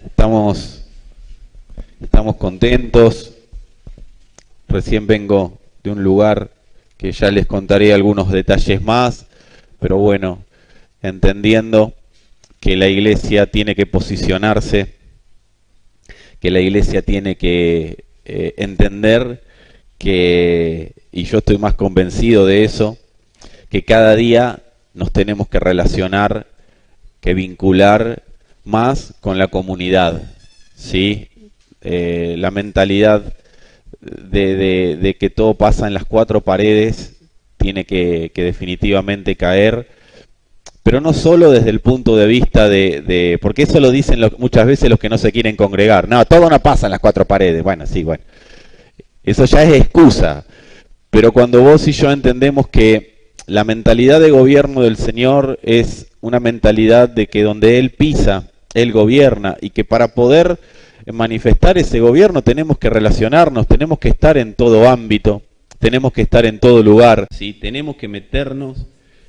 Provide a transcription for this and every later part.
Estamos contentos. Recién vengo de un lugar que ya les contaré algunos detalles más, pero bueno, entendiendo que la iglesia tiene que posicionarse, que la iglesia tiene que entender que, y yo estoy más convencido de eso, que cada día nos tenemos que relacionar, que vincular más con la comunidad, ¿sí? La mentalidad de que todo pasa en las cuatro paredes tiene que definitivamente caer, pero no solo desde el punto de vista porque eso lo dicen muchas veces los que no se quieren congregar. No, todo no pasa en las cuatro paredes. Bueno, sí, bueno. Eso ya es excusa. Pero cuando vos y yo entendemos que la mentalidad de gobierno del Señor es una mentalidad de que donde Él pisa, Él gobierna, y que para poder manifestar ese gobierno tenemos que relacionarnos, tenemos que estar en todo ámbito, tenemos que estar en todo lugar, ¿sí? Tenemos que meternos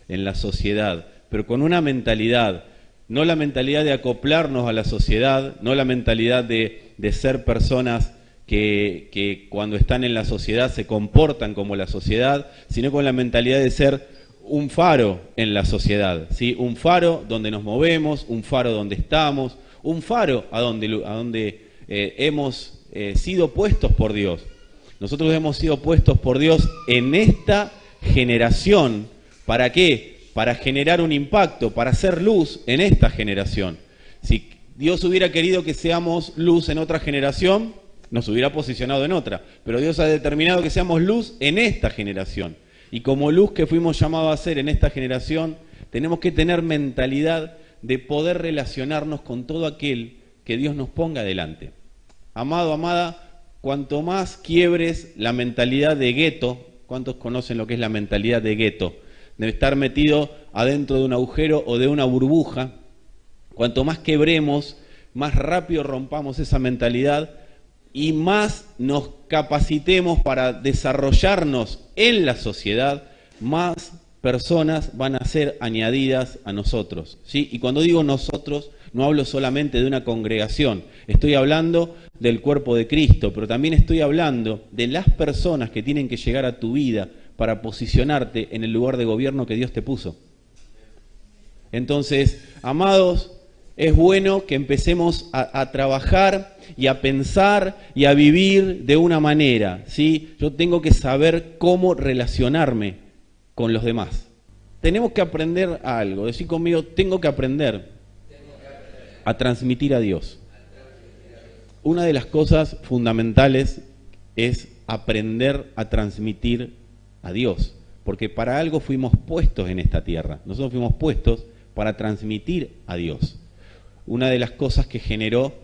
en la sociedad, pero con una mentalidad, no la mentalidad de acoplarnos a la sociedad, no la mentalidad de ser personas que cuando están en la sociedad se comportan como la sociedad, sino con la mentalidad de ser un faro en la sociedad, ¿sí? Un faro donde nos movemos, un faro donde estamos, un faro a donde hemos sido puestos por Dios. Nosotros hemos sido puestos por Dios en esta generación. ¿Para qué? Para generar un impacto, para hacer luz en esta generación. Si Dios hubiera querido que seamos luz en otra generación, nos hubiera posicionado en otra. Pero Dios ha determinado que seamos luz en esta generación. Y como luz que fuimos llamados a ser en esta generación, tenemos que tener mentalidad de poder relacionarnos con todo aquel que Dios nos ponga delante. Amado, amada, cuanto más quiebres la mentalidad de gueto, ¿cuántos conocen lo que es la mentalidad de gueto? De estar metido adentro de un agujero o de una burbuja. Cuanto más quebremos, más rápido rompamos esa mentalidad y más nos capacitemos para desarrollarnos en la sociedad, más personas van a ser añadidas a nosotros, ¿sí? Y cuando digo nosotros, no hablo solamente de una congregación, estoy hablando del cuerpo de Cristo, pero también estoy hablando de las personas que tienen que llegar a tu vida para posicionarte en el lugar de gobierno que Dios te puso. Entonces, amados, es bueno que empecemos a trabajar y a pensar y a vivir de una manera, ¿sí? Yo tengo que saber cómo relacionarme con los demás. Tenemos que aprender algo. Decí conmigo, tengo que aprender a transmitir a Dios. Una de las cosas fundamentales es aprender a transmitir a Dios, porque para algo fuimos puestos en esta tierra. Nosotros fuimos puestos para transmitir a Dios. Una de las cosas que generó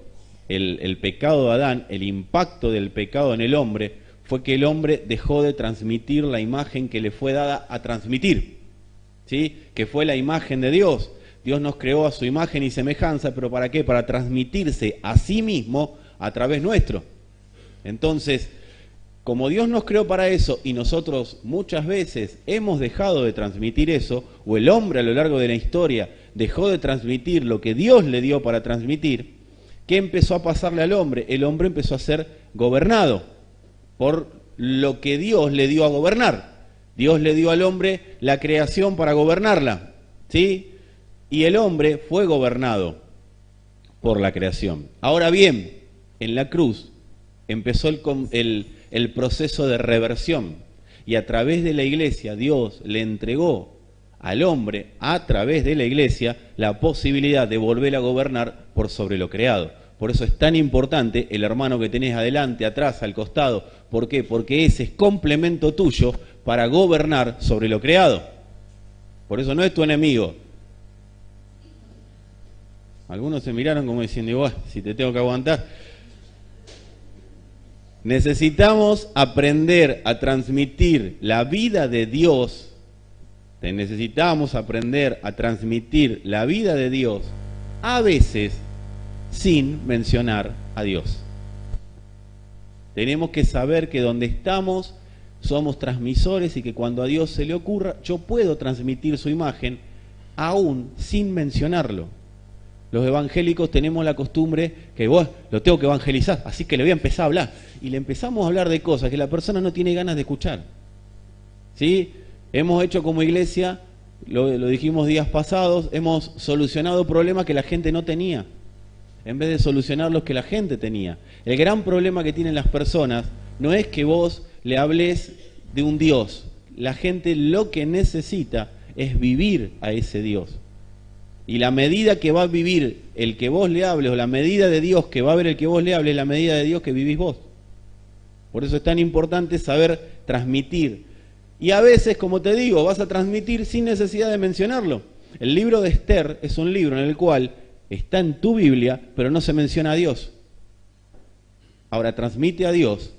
el pecado de Adán, el impacto del pecado en el hombre, fue que el hombre dejó de transmitir la imagen que le fue dada a transmitir, ¿sí? Que fue la imagen de Dios. Dios nos creó a su imagen y semejanza, pero ¿para qué? Para transmitirse a sí mismo a través nuestro. Entonces, como Dios nos creó para eso y nosotros muchas veces hemos dejado de transmitir eso, o el hombre a lo largo de la historia dejó de transmitir lo que Dios le dio para transmitir, ¿qué empezó a pasarle al hombre? El hombre empezó a ser gobernado por lo que Dios le dio a gobernar. Dios le dio al hombre la creación para gobernarla, ¿sí? Y el hombre fue gobernado por la creación. Ahora bien, en la cruz empezó el proceso de reversión y a través de la iglesia Dios le entregó al hombre, a través de la iglesia, la posibilidad de volver a gobernar por sobre lo creado. Por eso es tan importante el hermano que tenés adelante, atrás, al costado. ¿Por qué? Porque ese es complemento tuyo para gobernar sobre lo creado. Por eso no es tu enemigo. Algunos se miraron como diciendo, igual, si te tengo que aguantar. Necesitamos aprender a transmitir la vida de Dios. Necesitamos aprender a transmitir la vida de Dios, a veces sin mencionar a Dios. Tenemos que saber que donde estamos somos transmisores y que cuando a Dios se le ocurra, yo puedo transmitir su imagen aún sin mencionarlo. Los evangélicos tenemos la costumbre que vos lo tengo que evangelizar, así que le voy a empezar a hablar. Y le empezamos a hablar de cosas que la persona no tiene ganas de escuchar. ¿Sí? Hemos hecho como iglesia, lo dijimos días pasados, hemos solucionado problemas que la gente no tenía, en vez de solucionar los que la gente tenía. El gran problema que tienen las personas no es que vos le hables de un Dios. La gente lo que necesita es vivir a ese Dios. Y la medida que va a vivir el que vos le hables, o la medida de Dios que va a ver el que vos le hables, es la medida de Dios que vivís vos. Por eso es tan importante saber transmitir. Y a veces, como te digo, vas a transmitir sin necesidad de mencionarlo. El libro de Esther es un libro en el cual está en tu Biblia, pero no se menciona a Dios. Ahora, transmite a Dios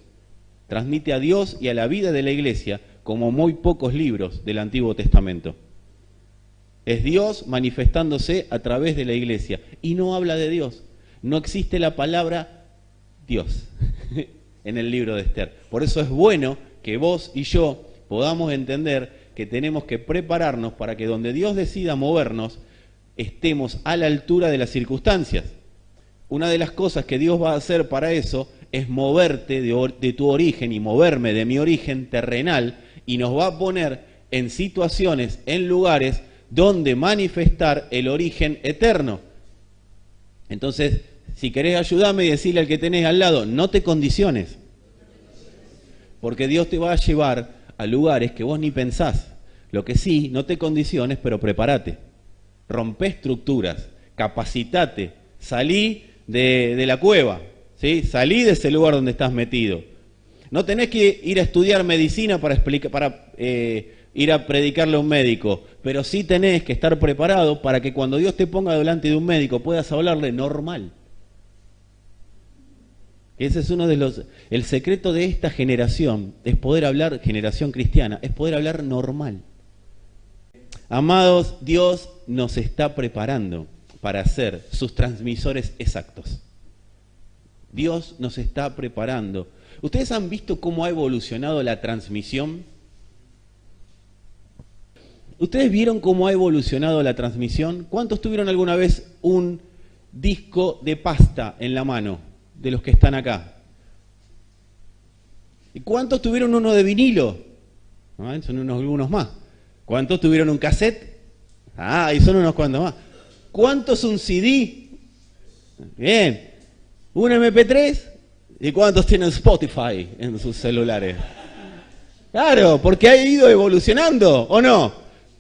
y a la vida de la iglesia como muy pocos libros del Antiguo Testamento. Es Dios manifestándose a través de la iglesia y no habla de Dios. No existe la palabra Dios en el libro de Esther. Por eso es bueno que vos y yo podamos entender que tenemos que prepararnos para que donde Dios decida movernos, estemos a la altura de las circunstancias. Una de las cosas que Dios va a hacer para eso es moverte de tu origen y moverme de mi origen terrenal, y nos va a poner en situaciones, en lugares donde manifestar el origen eterno. Entonces, si querés ayudarme y decirle al que tenés al lado, no te condiciones, porque Dios te va a llevar a lugares que vos ni pensás. Lo que sí, no te condiciones, pero prepárate. Rompé estructuras, capacitate, salí de la cueva, ¿sí? Salí de ese lugar donde estás metido. No tenés que ir a estudiar medicina para ir a predicarle a un médico, pero sí tenés que estar preparado para que cuando Dios te ponga delante de un médico puedas hablarle normal. Ese es uno de los... El secreto de esta generación es poder hablar, generación cristiana, es poder hablar normal. Amados, Dios nos está preparando para ser sus transmisores exactos. Dios nos está preparando. ¿Ustedes han visto cómo ha evolucionado la transmisión? ¿Ustedes vieron cómo ha evolucionado la transmisión? ¿Cuántos tuvieron alguna vez un disco de pasta en la mano de los que están acá? ¿Y cuántos tuvieron uno de vinilo? ¿Ah? Son algunos más. ¿Cuántos tuvieron un cassette? Ah, y son unos cuantos más. ¿Cuántos un CD? Bien. ¿Un MP3? ¿Y cuántos tienen Spotify en sus celulares? Claro, porque ha ido evolucionando, ¿o no?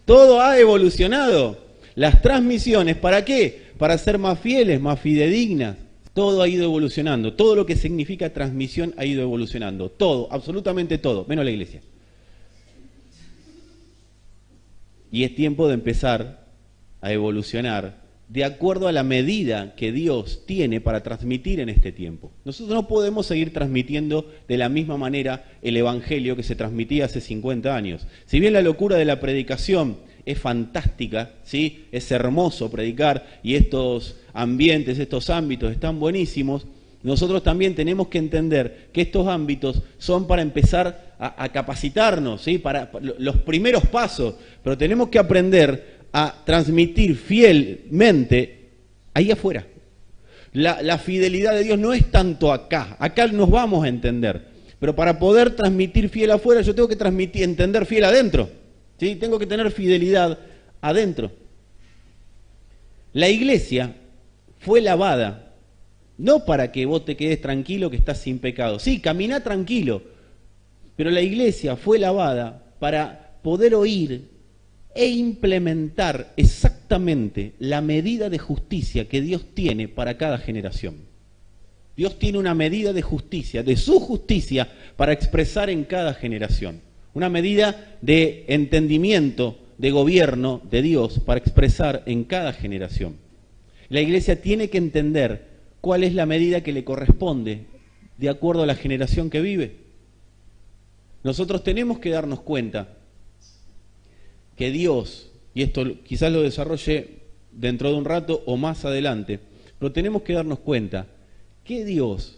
Todo ha evolucionado. Las transmisiones, ¿para qué? Para ser más fieles, más fidedignas. Todo ha ido evolucionando. Todo lo que significa transmisión ha ido evolucionando. Todo, absolutamente todo, menos la iglesia. Y es tiempo de empezar a evolucionar de acuerdo a la medida que Dios tiene para transmitir en este tiempo. Nosotros no podemos seguir transmitiendo de la misma manera el Evangelio que se transmitía hace 50 años. Si bien la locura de la predicación es fantástica, ¿sí? Es hermoso predicar y estos ambientes, estos ámbitos están buenísimos, nosotros también tenemos que entender que estos ámbitos son para empezar a capacitarnos, ¿sí? Para los primeros pasos, pero tenemos que aprender a transmitir fielmente ahí afuera. La fidelidad de Dios no es tanto acá nos vamos a entender, pero para poder transmitir fiel afuera yo tengo que entender fiel adentro, ¿sí? Tengo que tener fidelidad adentro. La iglesia fue lavada, no para que vos te quedes tranquilo que estás sin pecado, sí, camina tranquilo, pero la iglesia fue lavada para poder oír e implementar exactamente la medida de justicia que Dios tiene para cada generación. Dios tiene una medida de justicia, de su justicia, para expresar en cada generación. Una medida de entendimiento, de gobierno de Dios para expresar en cada generación. La iglesia tiene que entender cuál es la medida que le corresponde de acuerdo a la generación que vive. Nosotros tenemos que darnos cuenta que Dios, y esto quizás lo desarrolle dentro de un rato o más adelante, pero tenemos que darnos cuenta que Dios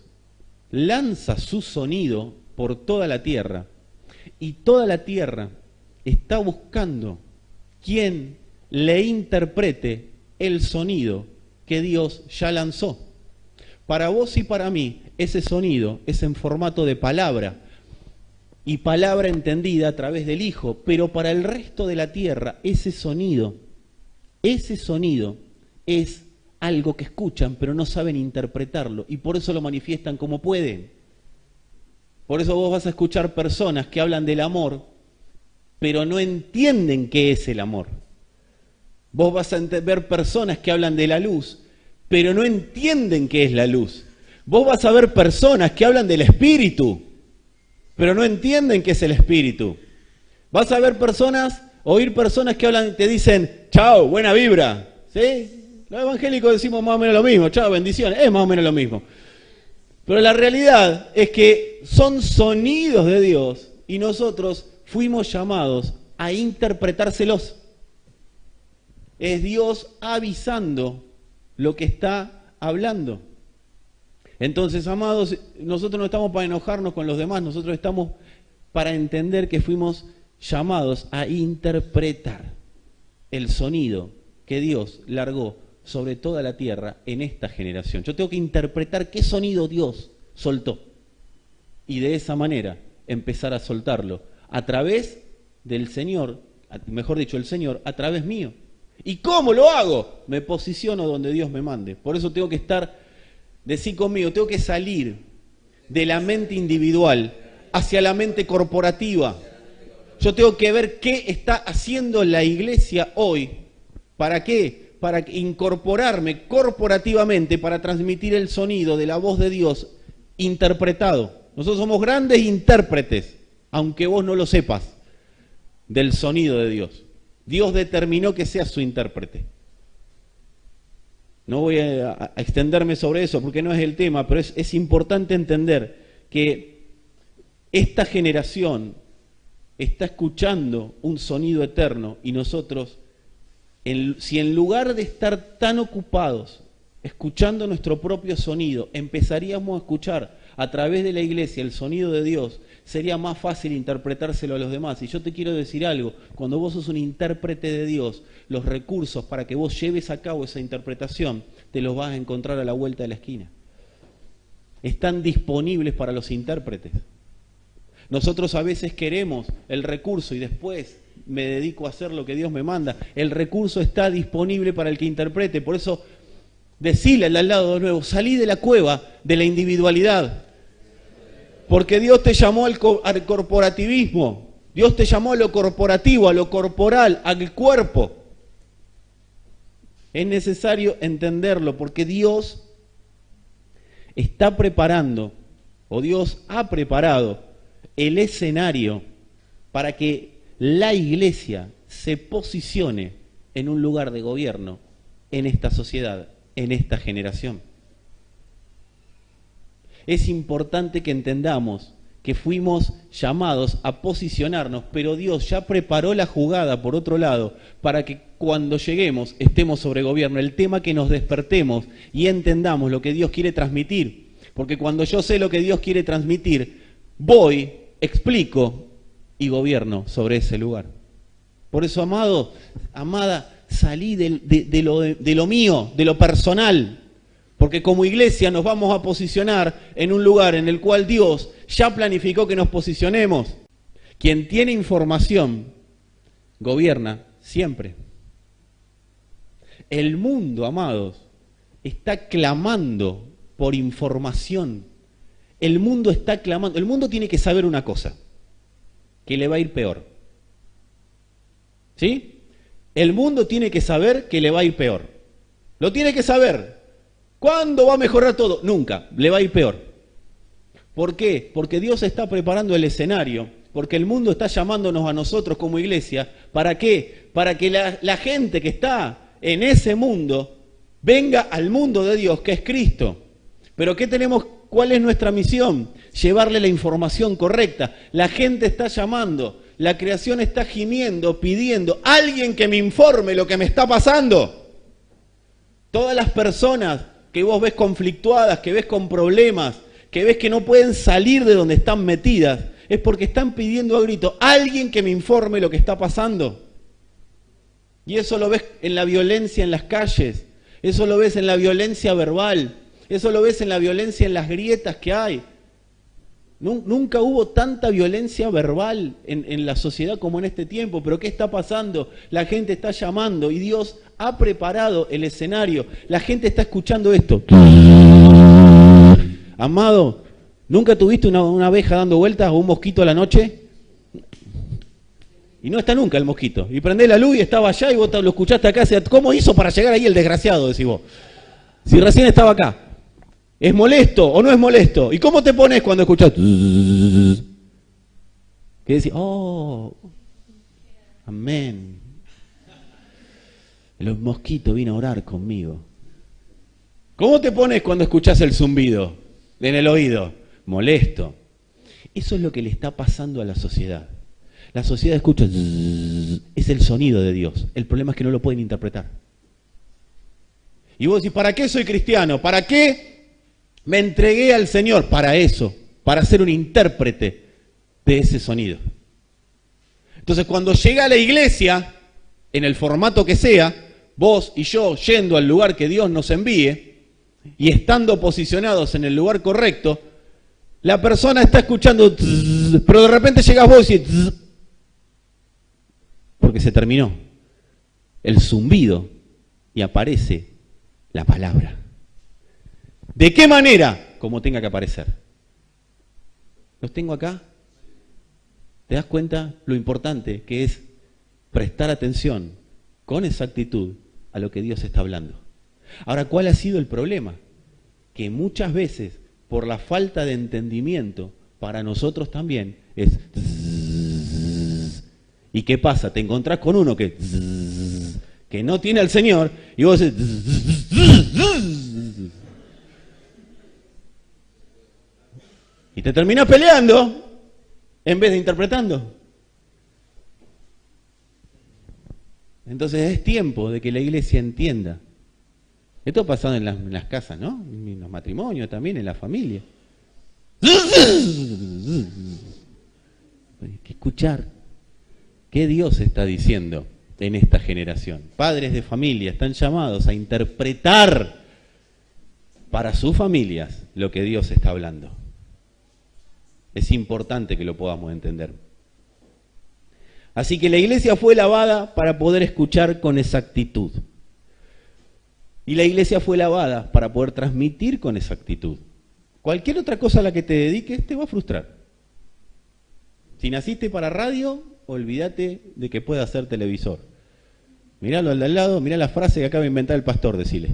lanza su sonido por toda la tierra y toda la tierra está buscando quien le interprete el sonido que Dios ya lanzó. Para vos y para mí, ese sonido es en formato de palabra, y palabra entendida a través del Hijo, pero para el resto de la tierra, ese sonido es algo que escuchan, pero no saben interpretarlo, y por eso lo manifiestan como pueden. Por eso vos vas a escuchar personas que hablan del amor, pero no entienden qué es el amor. Vos vas a ver personas que hablan de la luz, pero no entienden qué es la luz. Vos vas a ver personas que hablan del Espíritu, pero no entienden qué es el Espíritu. Vas a ver oír personas que hablan, te dicen, chao, buena vibra, ¿sí? Los evangélicos decimos más o menos lo mismo, chao, bendiciones, es más o menos lo mismo. Pero la realidad es que son sonidos de Dios y nosotros fuimos llamados a interpretárselos. Es Dios avisando lo que está hablando. Entonces, amados, nosotros no estamos para enojarnos con los demás, nosotros estamos para entender que fuimos llamados a interpretar el sonido que Dios largó sobre toda la tierra en esta generación. Yo tengo que interpretar qué sonido Dios soltó y de esa manera empezar a soltarlo a través del Señor, mejor dicho, el Señor a través mío. ¿Y cómo lo hago? Me posiciono donde Dios me mande. Por eso tengo que decí conmigo, tengo que salir de la mente individual hacia la mente corporativa. Yo tengo que ver qué está haciendo la iglesia hoy. ¿Para qué? Para incorporarme corporativamente, para transmitir el sonido de la voz de Dios interpretado. Nosotros somos grandes intérpretes, aunque vos no lo sepas, del sonido de Dios. Dios determinó que seas su intérprete. No voy a extenderme sobre eso porque no es el tema, pero es importante entender que esta generación está escuchando un sonido eterno y nosotros, si en lugar de estar tan ocupados escuchando nuestro propio sonido, empezaríamos a escuchar a través de la iglesia el sonido de Dios, sería más fácil interpretárselo a los demás. Y yo te quiero decir algo, cuando vos sos un intérprete de Dios, los recursos para que vos lleves a cabo esa interpretación, te los vas a encontrar a la vuelta de la esquina. Están disponibles para los intérpretes. Nosotros a veces queremos el recurso y después me dedico a hacer lo que Dios me manda. El recurso está disponible para el que interprete. Por eso, decile al lado de nuevo, salí de la cueva de la individualidad. Porque Dios te llamó al corporativismo. Dios te llamó a lo corporativo, a lo corporal, al cuerpo. Es necesario entenderlo porque Dios está preparando, o Dios ha preparado el escenario para que la iglesia se posicione en un lugar de gobierno en esta sociedad, en esta generación. Es importante que entendamos que fuimos llamados a posicionarnos, pero Dios ya preparó la jugada por otro lado para que cuando lleguemos estemos sobre gobierno. El tema que nos despertemos y entendamos lo que Dios quiere transmitir, porque cuando yo sé lo que Dios quiere transmitir, voy, explico y gobierno sobre ese lugar. Por eso, amado, amada, salí de lo mío, de lo personal. Porque como iglesia nos vamos a posicionar en un lugar en el cual Dios ya planificó que nos posicionemos. Quien tiene información, gobierna siempre. El mundo, amados, está clamando por información. El mundo está clamando. El mundo tiene que saber una cosa, que le va a ir peor. ¿Sí? El mundo tiene que saber que le va a ir peor. Lo tiene que saber. ¿Cuándo va a mejorar todo? Nunca, le va a ir peor. ¿Por qué? Porque Dios está preparando el escenario, porque el mundo está llamándonos a nosotros como iglesia. ¿Para qué? Para que la gente que está en ese mundo venga al mundo de Dios, que es Cristo. Pero ¿qué tenemos? ¿Cuál es nuestra misión? Llevarle la información correcta. La gente está llamando, la creación está gimiendo, pidiendo, alguien que me informe lo que me está pasando. Todas las personas que vos ves conflictuadas, que ves con problemas, que ves que no pueden salir de donde están metidas, es porque están pidiendo a grito, alguien que me informe lo que está pasando. Y eso lo ves en la violencia en las calles, Eso lo ves en la violencia verbal. Eso lo ves en la violencia, en las grietas que hay. Nunca hubo tanta violencia verbal en la sociedad como en este tiempo. Pero ¿qué está pasando? La gente está llamando y Dios ha preparado el escenario. La gente está escuchando esto. Amado, ¿nunca tuviste una abeja dando vueltas o un mosquito a la noche? Y no está nunca el mosquito. Y prendés la luz y estaba allá y vos lo escuchaste acá. ¿Cómo hizo para llegar ahí el desgraciado? Decís vos. Si recién estaba acá. ¿Es molesto o no es molesto? ¿Y cómo te pones cuando escuchás? Que decís, oh, amén. El mosquito vino a orar conmigo. ¿Cómo te pones cuando escuchás el zumbido en el oído? Molesto. Eso es lo que le está pasando a la sociedad. La sociedad escucha, es el sonido de Dios. El problema es que no lo pueden interpretar. Y vos decís, ¿para qué soy cristiano? ¿Para qué me entregué al Señor? Para eso, para ser un intérprete de ese sonido. Entonces, cuando llega a la iglesia, en el formato que sea, vos y yo yendo al lugar que Dios nos envíe y estando posicionados en el lugar correcto, la persona está escuchando, pero de repente llegas vos y decís, porque se terminó el zumbido y aparece la palabra. ¿De qué manera? Como tenga que aparecer. Los tengo acá. ¿Te das cuenta lo importante que es prestar atención con exactitud a lo que Dios está hablando? Ahora, ¿cuál ha sido el problema? Que muchas veces, por la falta de entendimiento, para nosotros también es... ¿Y qué pasa? Te encontrás con uno que no tiene al Señor y vos decís... Y te terminás peleando en vez de interpretando. Entonces es tiempo de que la iglesia entienda. Esto ha pasado en las casas, ¿no? En los matrimonios también, en la familia. Hay que escuchar qué Dios está diciendo en esta generación. Padres de familia están llamados a interpretar para sus familias lo que Dios está hablando. Es importante que lo podamos entender. Así que la iglesia fue lavada para poder escuchar con exactitud. Y la iglesia fue lavada para poder transmitir con exactitud. Cualquier otra cosa a la que te dediques te va a frustrar. Si naciste para radio, olvídate de que pueda ser televisor. Miralo al de al lado, mirá la frase que acaba de inventar el pastor, decile.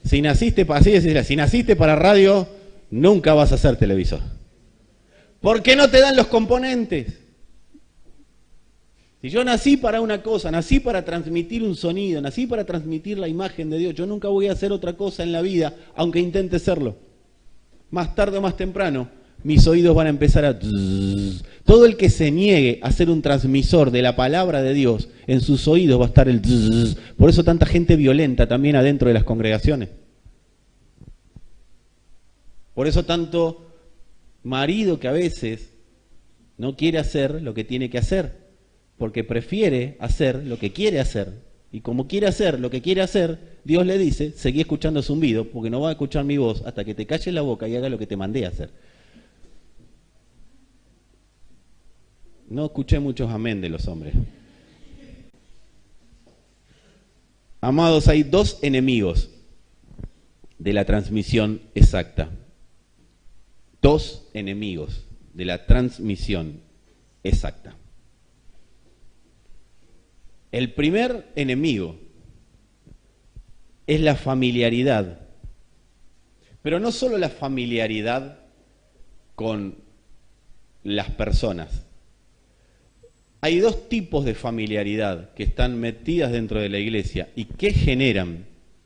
Si naciste para radio, nunca vas a ser televisor. ¿Por qué no te dan los componentes? Si yo nací para una cosa, nací para transmitir un sonido, nací para transmitir la imagen de Dios, yo nunca voy a hacer otra cosa en la vida, aunque intente serlo. Más tarde o más temprano, mis oídos van a empezar a... Todo el que se niegue a ser un transmisor de la palabra de Dios, en sus oídos va a estar el... Por eso tanta gente violenta también adentro de las congregaciones. Por eso tanto marido que a veces no quiere hacer lo que tiene que hacer, porque prefiere hacer lo que quiere hacer. Y como quiere hacer lo que quiere hacer, Dios le dice, seguí escuchando zumbido, porque no va a escuchar mi voz hasta que te calles la boca y haga lo que te mandé a hacer. No escuché muchos amén de los hombres. Amados, hay dos enemigos de la transmisión exacta. Dos enemigos de la transmisión exacta. El primer enemigo es la familiaridad, pero no solo la familiaridad con las personas. Hay dos tipos de familiaridad que están metidas dentro de la iglesia y que generan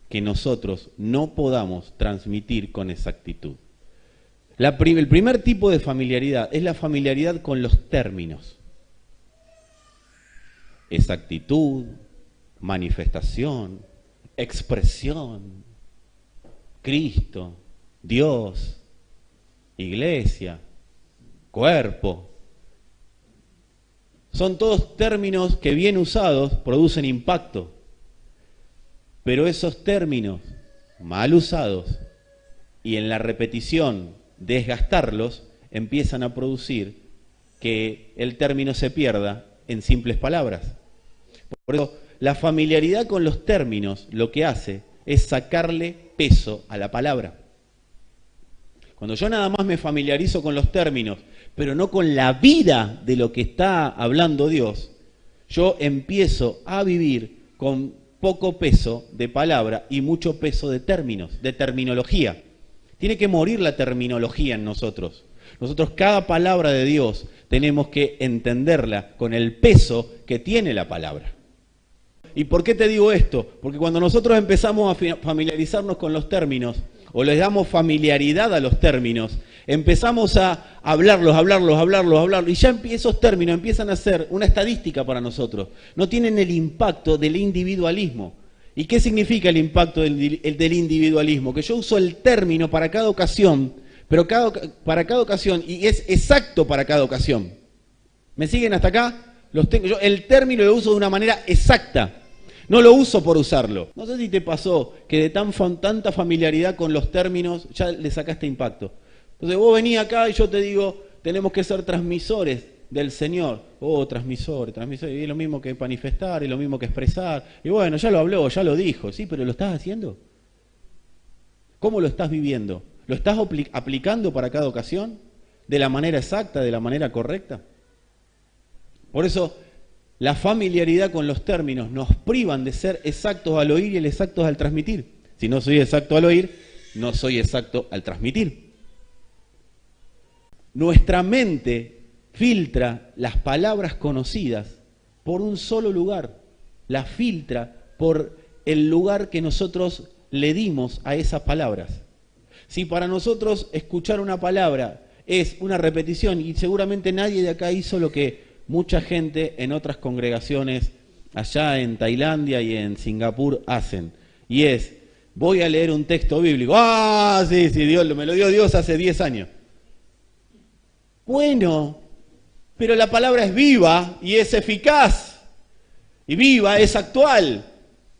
que nosotros no podamos transmitir con exactitud. El primer tipo de familiaridad es la familiaridad con los términos. Exactitud, manifestación, expresión, Cristo, Dios, iglesia, cuerpo. Son todos términos que bien usados producen impacto. Pero esos términos mal usados y en la repetición desgastarlos empiezan a producir que el término se pierda en simples palabras. Por eso, la familiaridad con los términos lo que hace es sacarle peso a la palabra. Cuando yo nada más me familiarizo con los términos, pero no con la vida de lo que está hablando Dios, yo empiezo a vivir con poco peso de palabra y mucho peso de términos, de terminología. Tiene que morir la terminología en nosotros. Nosotros cada palabra de Dios tenemos que entenderla con el peso que tiene la palabra. ¿Y por qué te digo esto? Porque cuando nosotros empezamos a familiarizarnos con los términos, o les damos familiaridad a los términos, empezamos a hablarlos, y ya esos términos empiezan a ser una estadística para nosotros. No tienen el impacto del individualismo. ¿Y qué significa el impacto del individualismo? Que yo uso el término para cada ocasión, pero para cada ocasión, y es exacto para cada ocasión. ¿Me siguen hasta acá? Yo el término lo uso de una manera exacta. No lo uso por usarlo. No sé si te pasó que de tanta familiaridad con los términos ya le sacaste impacto. Entonces vos venís acá y yo te digo, tenemos que ser transmisores del Señor. Transmisores. Y es lo mismo que manifestar, es lo mismo que expresar. Y bueno, ya lo habló, ya lo dijo. Sí, pero ¿lo estás haciendo? ¿Cómo lo estás viviendo? ¿Lo estás aplicando para cada ocasión? ¿De la manera exacta, de la manera correcta? Por eso, la familiaridad con los términos nos privan de ser exactos al oír y exactos al transmitir. Si no soy exacto al oír, no soy exacto al transmitir. Nuestra mente filtra las palabras conocidas por un solo lugar. Las filtra por el lugar que nosotros le dimos a esas palabras. Si para nosotros escuchar una palabra es una repetición, y seguramente nadie de acá hizo lo que mucha gente en otras congregaciones allá en Tailandia y en Singapur hacen, y es, voy a leer un texto bíblico, sí, Dios, me lo dio Dios hace 10 años. Bueno, pero la palabra es viva y es eficaz, y viva es actual.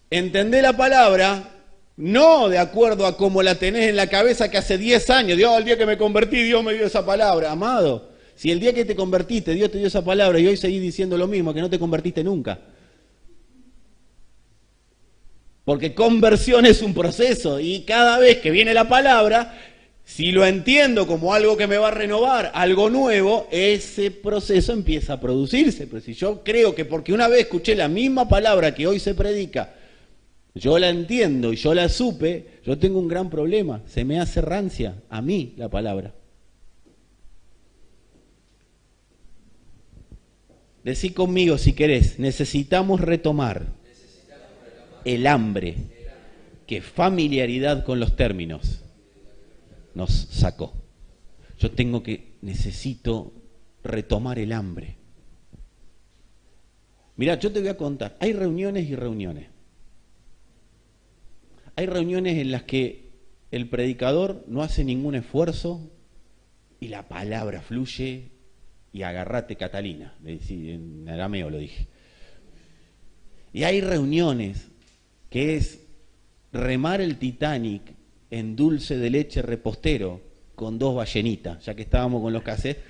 Entendé la palabra no de acuerdo a cómo la tenés en la cabeza que hace 10 años, Dios, el día que me convertí, Dios me dio esa palabra, amado. Si el día que te convertiste, Dios te dio esa palabra y hoy seguís diciendo lo mismo, que no te convertiste nunca. Porque conversión es un proceso y cada vez que viene la palabra, si lo entiendo como algo que me va a renovar, algo nuevo, ese proceso empieza a producirse. Pero si yo creo que porque una vez escuché la misma palabra que hoy se predica, yo la entiendo y yo la supe, yo tengo un gran problema. Se me hace rancia a mí la palabra. Decí conmigo si querés, necesitamos retomar el hambre que familiaridad con los términos nos sacó. Necesito retomar el hambre. Mirá, yo te voy a contar, hay reuniones y reuniones. Hay reuniones en las que el predicador no hace ningún esfuerzo y la palabra fluye. Y agarrate Catalina, en arameo lo dije. Y hay reuniones que es remar el Titanic en dulce de leche repostero con 2 ballenitas, ya que estábamos con los cassettes.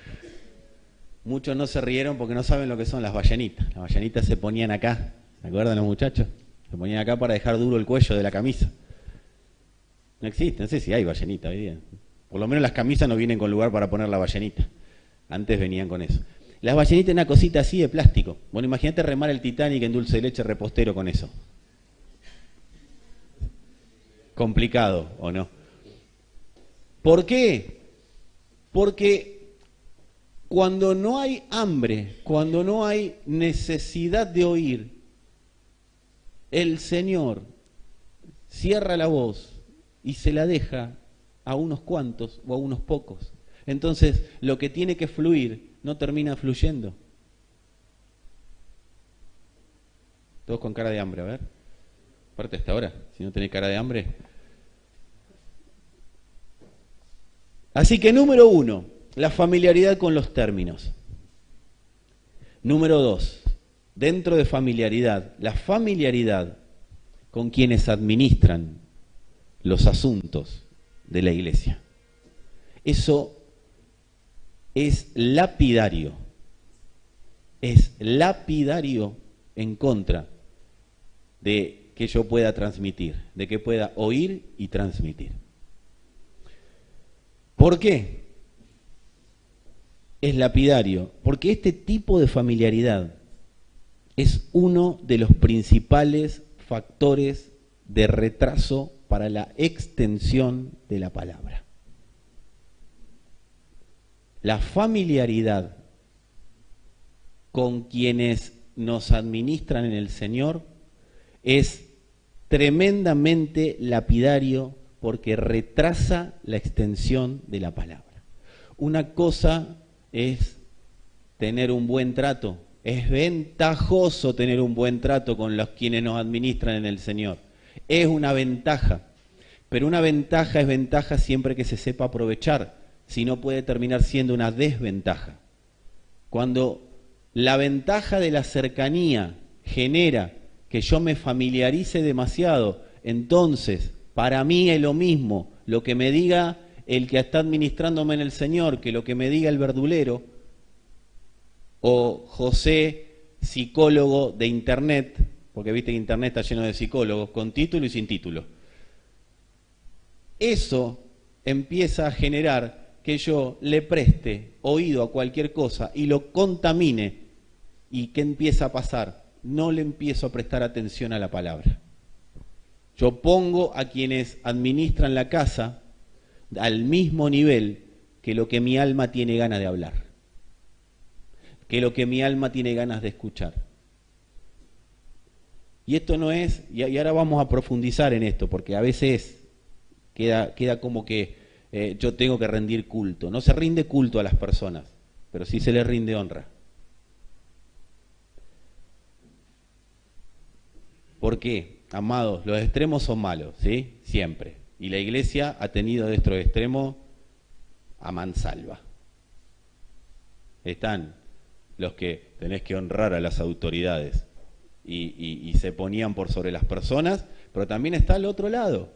Muchos no se rieron porque no saben lo que son las ballenitas. Las ballenitas se ponían acá, ¿se acuerdan los muchachos? Se ponían acá para dejar duro el cuello de la camisa. No existe, no sé si hay ballenita hoy día. Por lo menos las camisas no vienen con lugar para poner la ballenita. Antes venían con eso. Las ballenitas es una cosita así de plástico. Bueno, imagínate remar el Titanic en dulce de leche repostero con eso. Complicado, ¿o no? ¿Por qué? Porque cuando no hay hambre, cuando no hay necesidad de oír, el Señor cierra la voz y se la deja a unos cuantos o a unos pocos. Entonces, lo que tiene que fluir no termina fluyendo. Todos con cara de hambre, a ver. Aparte hasta ahora, si no tenés cara de hambre. Así que número 1, la familiaridad con los términos. Número 2, dentro de familiaridad, la familiaridad con quienes administran los asuntos de la iglesia. Eso es lapidario en contra de que yo pueda transmitir, de que pueda oír y transmitir. ¿Por qué? Es lapidario, porque este tipo de familiaridad es uno de los principales factores de retraso para la extensión de la palabra. La familiaridad con quienes nos administran en el Señor es tremendamente lapidario porque retrasa la extensión de la palabra. Una cosa es tener un buen trato, es ventajoso tener un buen trato con los quienes nos administran en el Señor. Es una ventaja, pero una ventaja es ventaja siempre que se sepa aprovechar. Si no, puede terminar siendo una desventaja. Cuando la ventaja de la cercanía genera que yo me familiarice demasiado, entonces para mí es lo mismo lo que me diga el que está administrándome en el Señor que lo que me diga el verdulero o José, psicólogo de internet, porque viste que internet está lleno de psicólogos con título y sin título. Eso empieza a generar que yo le preste oído a cualquier cosa y lo contamine. ¿Y qué empieza a pasar? No le empiezo a prestar atención a la palabra. Yo pongo a quienes administran la casa al mismo nivel que lo que mi alma tiene ganas de hablar, que lo que mi alma tiene ganas de escuchar. Y esto no es, y ahora vamos a profundizar en esto, porque a veces queda como que yo tengo que rendir culto. No se rinde culto a las personas, pero sí se les rinde honra. ¿Por qué? Amados, los extremos son malos, ¿sí? Siempre. Y la iglesia ha tenido de estos extremos a mansalva. Están los que tenés que honrar a las autoridades y se ponían por sobre las personas, pero también está el otro lado.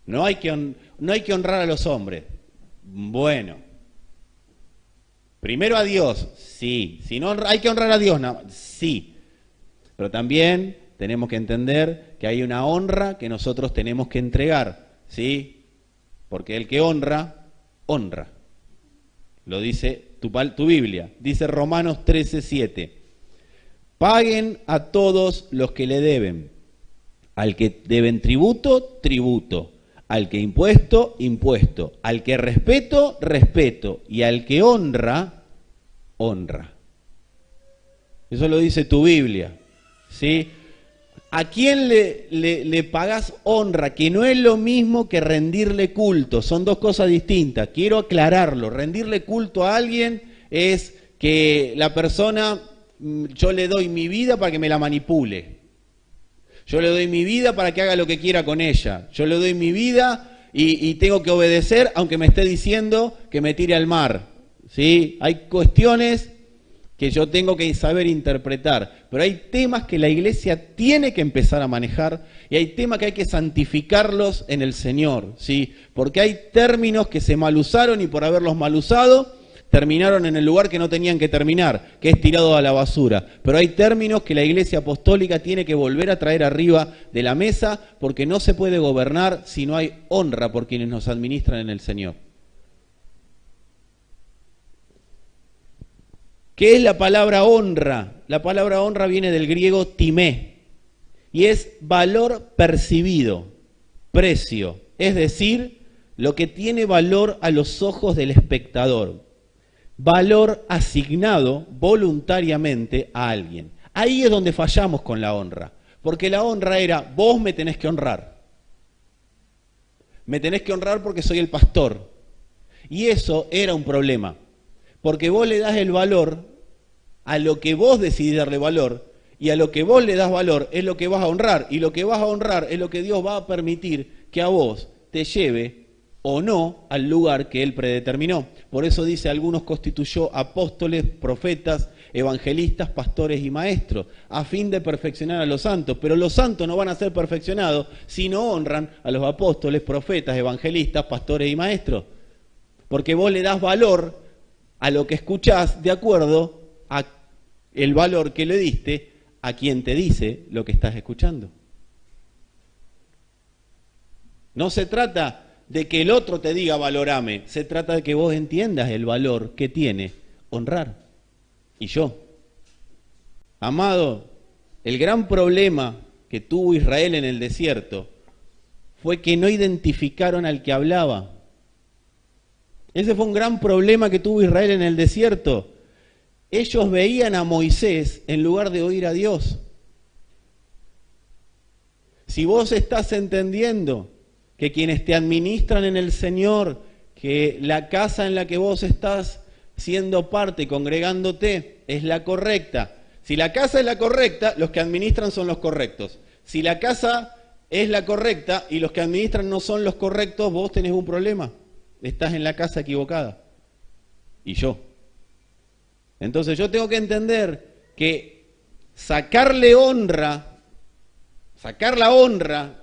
No hay que honrar a los hombres. Bueno. Primero a Dios, sí. Si no, hay que honrar a Dios, no, sí. Pero también tenemos que entender que hay una honra que nosotros tenemos que entregar, ¿sí? Porque el que honra, honra. Lo dice tu Biblia. Dice Romanos 13:7. Paguen a todos los que le deben. Al que deben tributo, tributo. Al que impuesto, impuesto. Al que respeto, respeto. Y al que honra, honra. Eso lo dice tu Biblia, ¿sí? ¿A quién le pagás honra? Que no es lo mismo que rendirle culto. Son dos cosas distintas. Quiero aclararlo. Rendirle culto a alguien es que la persona, yo le doy mi vida para que me la manipule. Yo le doy mi vida para que haga lo que quiera con ella. Yo le doy mi vida y tengo que obedecer aunque me esté diciendo que me tire al mar, ¿sí? Hay cuestiones que yo tengo que saber interpretar, pero hay temas que la iglesia tiene que empezar a manejar y hay temas que hay que santificarlos en el Señor, ¿sí? Porque hay términos que se mal usaron y por haberlos mal usado terminaron en el lugar que no tenían que terminar, que es tirado a la basura. Pero hay términos que la Iglesia Apostólica tiene que volver a traer arriba de la mesa porque no se puede gobernar si no hay honra por quienes nos administran en el Señor. ¿Qué es la palabra honra? La palabra honra viene del griego timé y es valor percibido, precio, es decir, lo que tiene valor a los ojos del espectador. Valor asignado voluntariamente a alguien. Ahí es donde fallamos con la honra, porque la honra era, vos me tenés que honrar. Me tenés que honrar porque soy el pastor. Y eso era un problema, porque vos le das el valor a lo que vos decidís darle valor, y a lo que vos le das valor es lo que vas a honrar, y lo que vas a honrar es lo que Dios va a permitir que a vos te lleve o no al lugar que Él predeterminó. Por eso dice, algunos constituyó apóstoles, profetas, evangelistas, pastores y maestros, a fin de perfeccionar a los santos. Pero los santos no van a ser perfeccionados si no honran a los apóstoles, profetas, evangelistas, pastores y maestros. Porque vos le das valor a lo que escuchás de acuerdo a el valor que le diste a quien te dice lo que estás escuchando. No se trata de que el otro te diga valorame, se trata de que vos entiendas el valor que tiene honrar. Y yo, amado, el gran problema que tuvo Israel en el desierto fue que no identificaron al que hablaba. Ese fue un gran problema que tuvo Israel en el desierto. Ellos veían a Moisés en lugar de oír a Dios. Si vos estás entendiendo que quienes te administran en el Señor, que la casa en la que vos estás siendo parte, congregándote, es la correcta. Si la casa es la correcta, los que administran son los correctos. Si la casa es la correcta y los que administran no son los correctos, vos tenés un problema. Estás en la casa equivocada. Y yo. Entonces yo tengo que entender que sacar la honra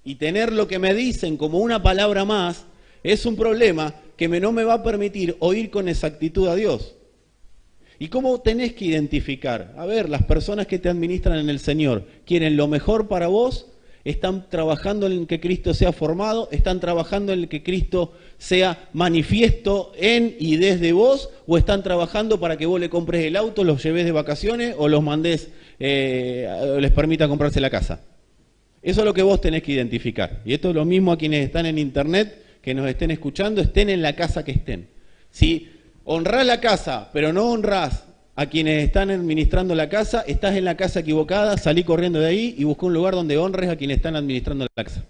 y tener lo que me dicen como una palabra más, es un problema que no me va a permitir oír con exactitud a Dios. ¿Y cómo tenés que identificar? A ver, las personas que te administran en el Señor, ¿quieren lo mejor para vos? ¿Están trabajando en que Cristo sea formado? ¿Están trabajando en que Cristo sea manifiesto en y desde vos? ¿O están trabajando para que vos le compres el auto, los lleves de vacaciones o los mandés, les permita comprarse la casa? Eso es lo que vos tenés que identificar. Y esto es lo mismo a quienes están en internet, que nos estén escuchando, estén en la casa que estén. Si honrás la casa, pero no honrás a quienes están administrando la casa, estás en la casa equivocada, salí corriendo de ahí y busca un lugar donde honres a quienes están administrando la casa.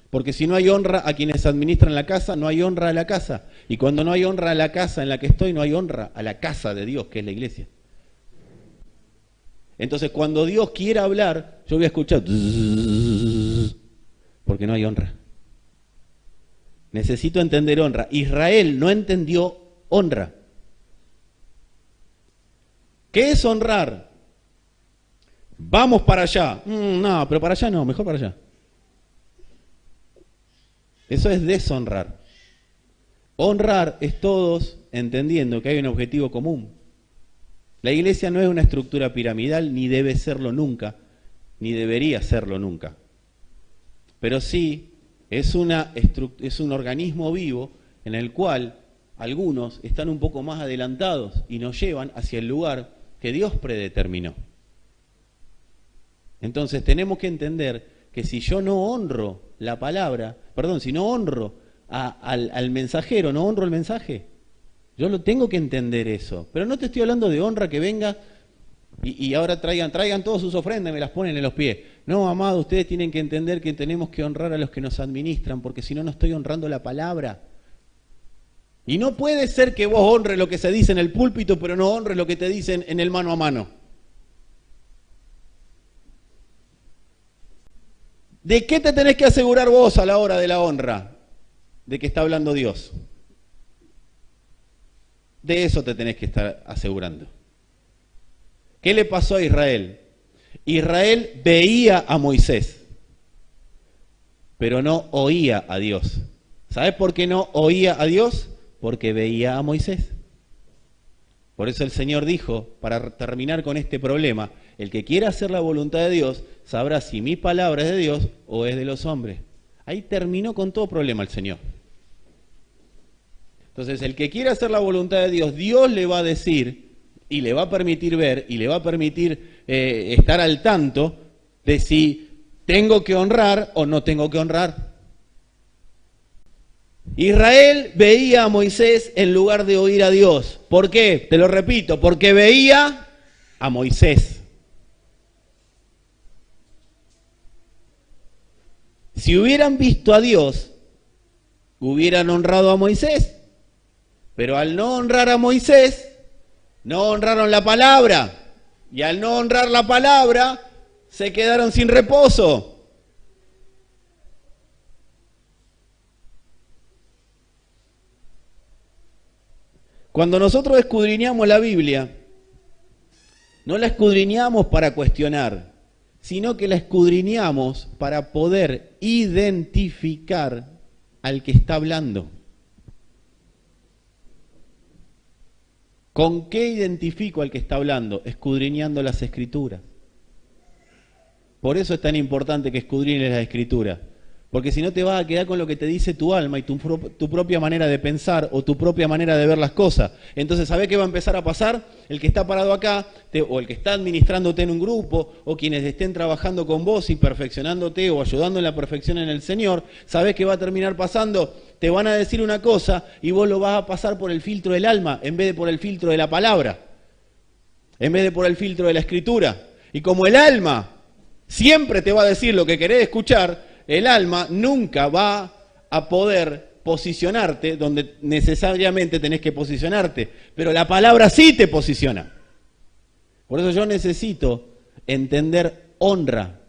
Porque si no hay honra a quienes administran la casa, no hay honra a la casa. Y cuando no hay honra a la casa en la que estoy, no hay honra a la casa de Dios, que es la iglesia. Entonces, cuando Dios quiera hablar, yo voy a escuchar, porque no hay honra. Necesito entender honra. Israel no entendió honra. ¿Qué es honrar? Vamos para allá. No, pero para allá no, mejor para allá. Eso es deshonrar. Honrar es todos entendiendo que hay un objetivo común. La iglesia no es una estructura piramidal, ni debe serlo nunca, ni debería serlo nunca. Pero sí es un organismo vivo en el cual algunos están un poco más adelantados y nos llevan hacia el lugar que Dios predeterminó. Entonces tenemos que entender que si yo no honro la palabra, si no honro al mensajero, no honro el mensaje. Yo lo tengo que entender eso. Pero no te estoy hablando de honra que venga y ahora traigan todas sus ofrendas y me las ponen en los pies. No, amado, ustedes tienen que entender que tenemos que honrar a los que nos administran, porque si no, no estoy honrando la palabra. Y no puede ser que vos honres lo que se dice en el púlpito, pero no honres lo que te dicen en el mano a mano. ¿De qué te tenés que asegurar vos a la hora de la honra? De que está hablando Dios. De eso te tenés que estar asegurando. ¿Qué le pasó a Israel? Israel veía a Moisés, pero no oía a Dios. ¿Sabes por qué no oía a Dios? Porque veía a Moisés. Por eso el Señor dijo, para terminar con este problema, el que quiera hacer la voluntad de Dios, sabrá si mi palabra es de Dios o es de los hombres. Ahí terminó con todo problema el Señor. Entonces, el que quiera hacer la voluntad de Dios, Dios le va a decir y le va a permitir ver y le va a permitir estar al tanto de si tengo que honrar o no tengo que honrar. Israel veía a Moisés en lugar de oír a Dios. ¿Por qué? Te lo repito, porque veía a Moisés. Si hubieran visto a Dios, hubieran honrado a Moisés. Pero al no honrar a Moisés, no honraron la palabra. Y al no honrar la palabra, se quedaron sin reposo. Cuando nosotros escudriñamos la Biblia, No la escudriñamos para cuestionar, sino que la escudriñamos para poder identificar al que está hablando. ¿Con qué identifico al que está hablando? Escudriñando las Escrituras. Por eso es tan importante que escudriñes las Escrituras. Porque si no te vas a quedar con lo que te dice tu alma y tu propia manera de pensar o tu propia manera de ver las cosas. Entonces, ¿sabés qué va a empezar a pasar? El que está parado acá, o el que está administrándote en un grupo, o quienes estén trabajando con vos y perfeccionándote o ayudando en la perfección en el Señor, ¿sabés qué va a terminar pasando? Te van a decir una cosa y vos lo vas a pasar por el filtro del alma en vez de por el filtro de la palabra, en vez de por el filtro de la Escritura. Y como el alma siempre te va a decir lo que querés escuchar, el alma nunca va a poder posicionarte donde necesariamente tenés que posicionarte, pero la palabra sí te posiciona. Por eso yo necesito entender honra,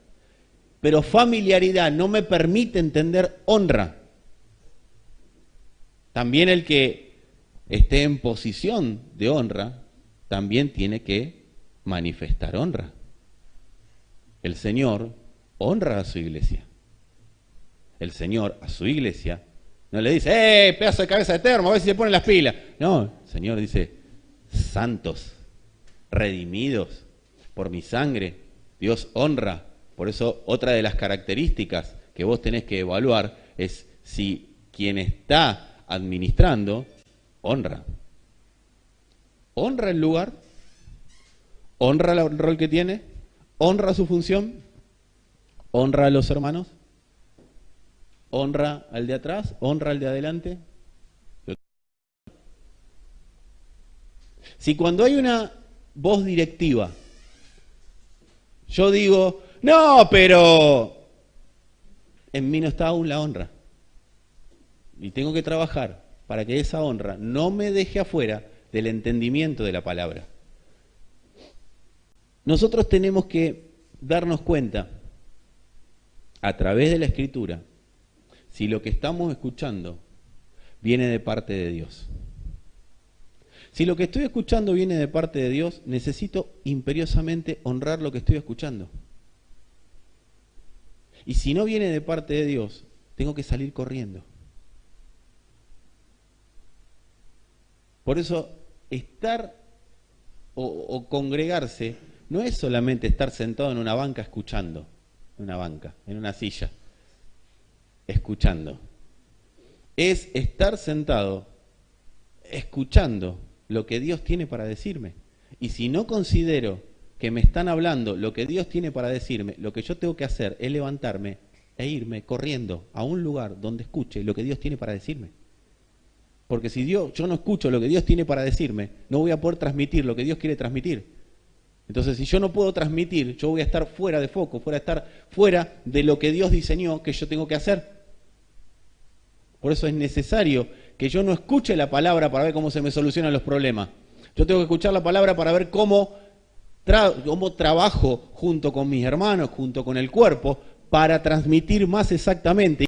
pero familiaridad no me permite entender honra. También el que esté en posición de honra, también tiene que manifestar honra. El Señor honra a su iglesia. El Señor a su iglesia no le dice, pedazo de cabeza de termo, a ver si se ponen las pilas. No, el Señor dice, santos, redimidos por mi sangre, Dios honra. Por eso otra de las características que vos tenés que evaluar es si quien está administrando honra. Honra el lugar, honra el rol que tiene, honra su función, honra a los hermanos. Honra al de atrás, honra al de adelante. Si cuando hay una voz directiva, yo digo, no, pero en mí no está aún la honra. Y tengo que trabajar para que esa honra no me deje afuera del entendimiento de la palabra. Nosotros tenemos que darnos cuenta, a través de la Escritura, si lo que estamos escuchando viene de parte de Dios. Si lo que estoy escuchando viene de parte de Dios, necesito imperiosamente honrar lo que estoy escuchando. Y si no viene de parte de Dios, tengo que salir corriendo. Por eso, estar o congregarse no es solamente estar sentado en una banca escuchando, en una silla, escuchando. Es estar sentado escuchando lo que Dios tiene para decirme. Y si no considero que me están hablando lo que Dios tiene para decirme, lo que yo tengo que hacer es levantarme e irme corriendo a un lugar donde escuche lo que Dios tiene para decirme. Porque si yo no escucho lo que Dios tiene para decirme, no voy a poder transmitir lo que Dios quiere transmitir. Entonces, si yo no puedo transmitir, yo voy a estar fuera de foco, fuera de lo que Dios diseñó que yo tengo que hacer. Por eso es necesario que yo no escuche la palabra para ver cómo se me solucionan los problemas. Yo tengo que escuchar la palabra para ver cómo trabajo junto con mis hermanos, junto con el cuerpo, para transmitir más exactamente.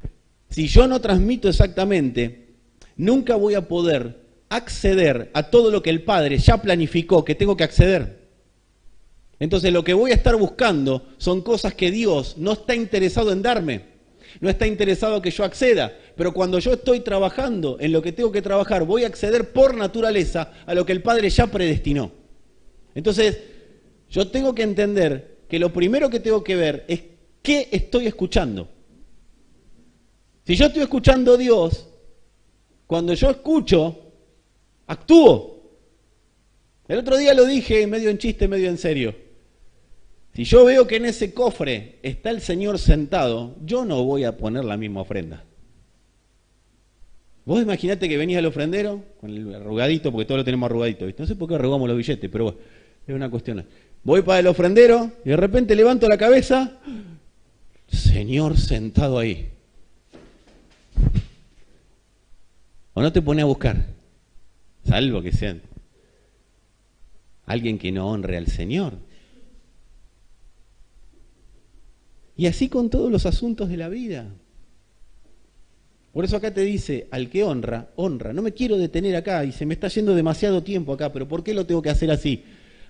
Si yo no transmito exactamente, nunca voy a poder acceder a todo lo que el Padre ya planificó que tengo que acceder. Entonces lo que voy a estar buscando son cosas que Dios no está interesado en darme. No está interesado que yo acceda, pero cuando yo estoy trabajando en lo que tengo que trabajar, voy a acceder por naturaleza a lo que el Padre ya predestinó. Entonces, yo tengo que entender que lo primero que tengo que ver es qué estoy escuchando. Si yo estoy escuchando a Dios, cuando yo escucho, actúo. El otro día lo dije medio en chiste, medio en serio. Si yo veo que en ese cofre está el Señor sentado, yo no voy a poner la misma ofrenda. Vos imaginate que venís al ofrendero con el arrugadito, porque todos lo tenemos arrugadito, ¿viste? No sé por qué arrugamos los billetes, pero bueno, es una cuestión. Voy para el ofrendero y de repente levanto la cabeza, Señor sentado ahí. ¿O no te pones a buscar? Salvo que sean alguien que no honre al Señor. Y así con todos los asuntos de la vida. Por eso acá te dice, al que honra, honra. No me quiero detener acá y se me está yendo demasiado tiempo acá, pero ¿por qué lo tengo que hacer así?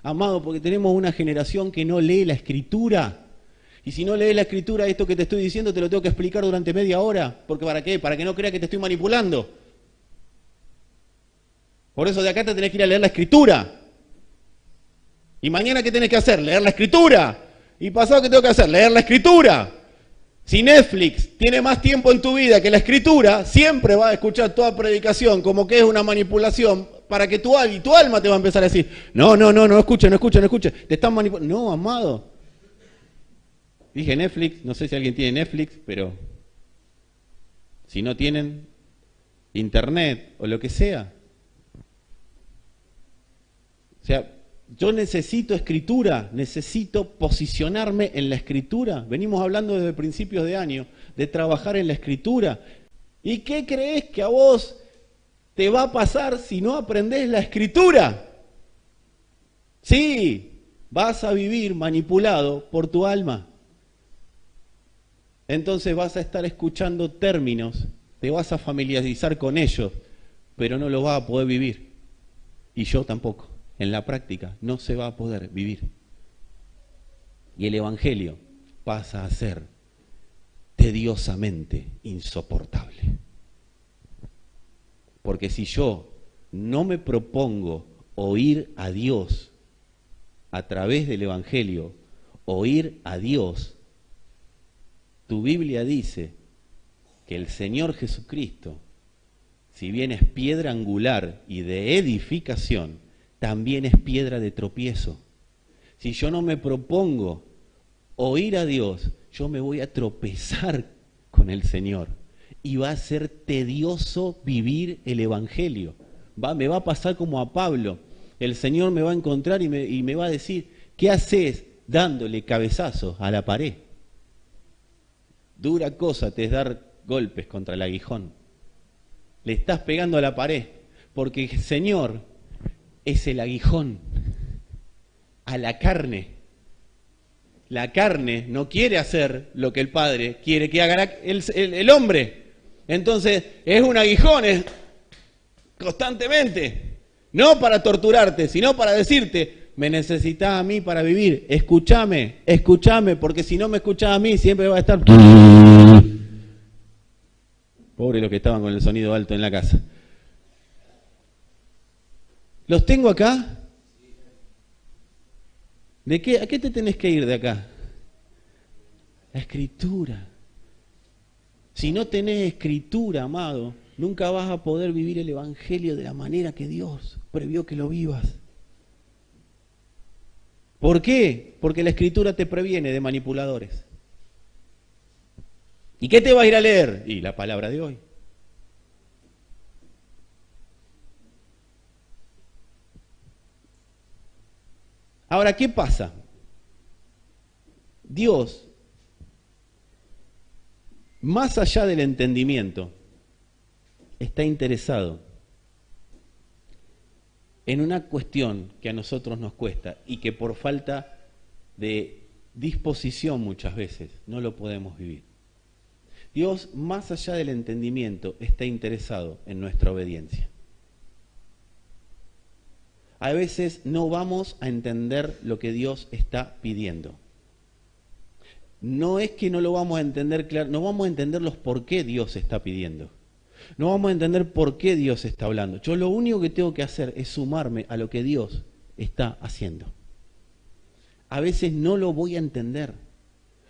Amado, porque tenemos una generación que no lee la Escritura. Y si no lees la Escritura, esto que te estoy diciendo te lo tengo que explicar durante media hora. Porque ¿para qué? Para que no creas que te estoy manipulando. Por eso de acá te tenés que ir a leer la Escritura. Y mañana, ¿qué tenés que hacer? Leer la Escritura. Y pasado, ¿qué tengo que hacer? Leer la Escritura. Si Netflix tiene más tiempo en tu vida que la Escritura, siempre vas a escuchar toda predicación como que es una manipulación para que tu alma te va a empezar a decir, no escuche, te están manipulando. No, amado. Dije Netflix, no sé si alguien tiene Netflix, pero si no tienen internet o lo que sea. O sea, yo necesito Escritura, necesito posicionarme en la Escritura. Venimos hablando desde principios de año de trabajar en la Escritura. ¿Y qué crees que a vos te va a pasar si no aprendés la Escritura? Sí, vas a vivir manipulado por tu alma. Entonces vas a estar escuchando términos, te vas a familiarizar con ellos, pero no los vas a poder vivir. Y yo tampoco. En la práctica no se va a poder vivir. Y el Evangelio pasa a ser tediosamente insoportable. Porque si yo no me propongo oír a Dios a través del Evangelio, oír a Dios, tu Biblia dice que el Señor Jesucristo, si bien es piedra angular y de edificación, también es piedra de tropiezo. Si yo no me propongo oír a Dios, yo me voy a tropezar con el Señor. Y va a ser tedioso vivir el Evangelio. Me va a pasar como a Pablo. El Señor me va a encontrar y me va a decir, ¿qué haces dándole cabezazos a la pared? Dura cosa te es dar golpes contra el aguijón. Le estás pegando a la pared, porque el Señor es el aguijón a la carne. La carne no quiere hacer lo que el Padre quiere que haga el hombre. Entonces es un aguijón constantemente, no para torturarte, sino para decirte, me necesitas a mí para vivir, escúchame, porque si no me escuchás a mí siempre va a estar... Pobre los que estaban con el sonido alto en la casa. ¿Los tengo acá? ¿A qué te tenés que ir de acá? La Escritura. Si no tenés Escritura, amado, nunca vas a poder vivir el Evangelio de la manera que Dios previó que lo vivas. ¿Por qué? Porque la Escritura te previene de manipuladores. ¿Y qué te va a ir a leer? Y la palabra de hoy. Ahora, ¿qué pasa? Dios, más allá del entendimiento, está interesado en una cuestión que a nosotros nos cuesta y que por falta de disposición muchas veces no lo podemos vivir. Dios, más allá del entendimiento, está interesado en nuestra obediencia. A veces no vamos a entender lo que Dios está pidiendo. No es que no lo vamos a entender claro, no vamos a entender los por qué Dios está pidiendo. No vamos a entender por qué Dios está hablando. Yo lo único que tengo que hacer es sumarme a lo que Dios está haciendo. A veces no lo voy a entender.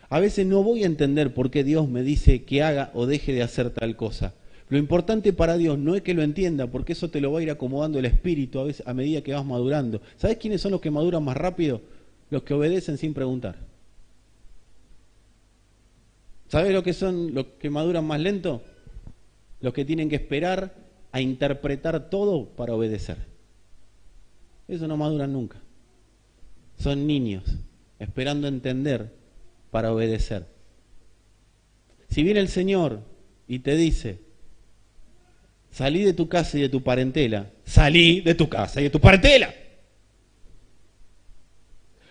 A veces no voy a entender por qué Dios me dice que haga o deje de hacer tal cosa. Lo importante para Dios no es que lo entienda, porque eso te lo va a ir acomodando el espíritu a medida que vas madurando. ¿Sabes quiénes son los que maduran más rápido? Los que obedecen sin preguntar. ¿Sabes lo que son los que maduran más lento? Los que tienen que esperar a interpretar todo para obedecer. Eso no maduran nunca. Son niños esperando entender para obedecer. Si viene el Señor y te dice, salí de tu casa y de tu parentela, salí de tu casa y de tu parentela.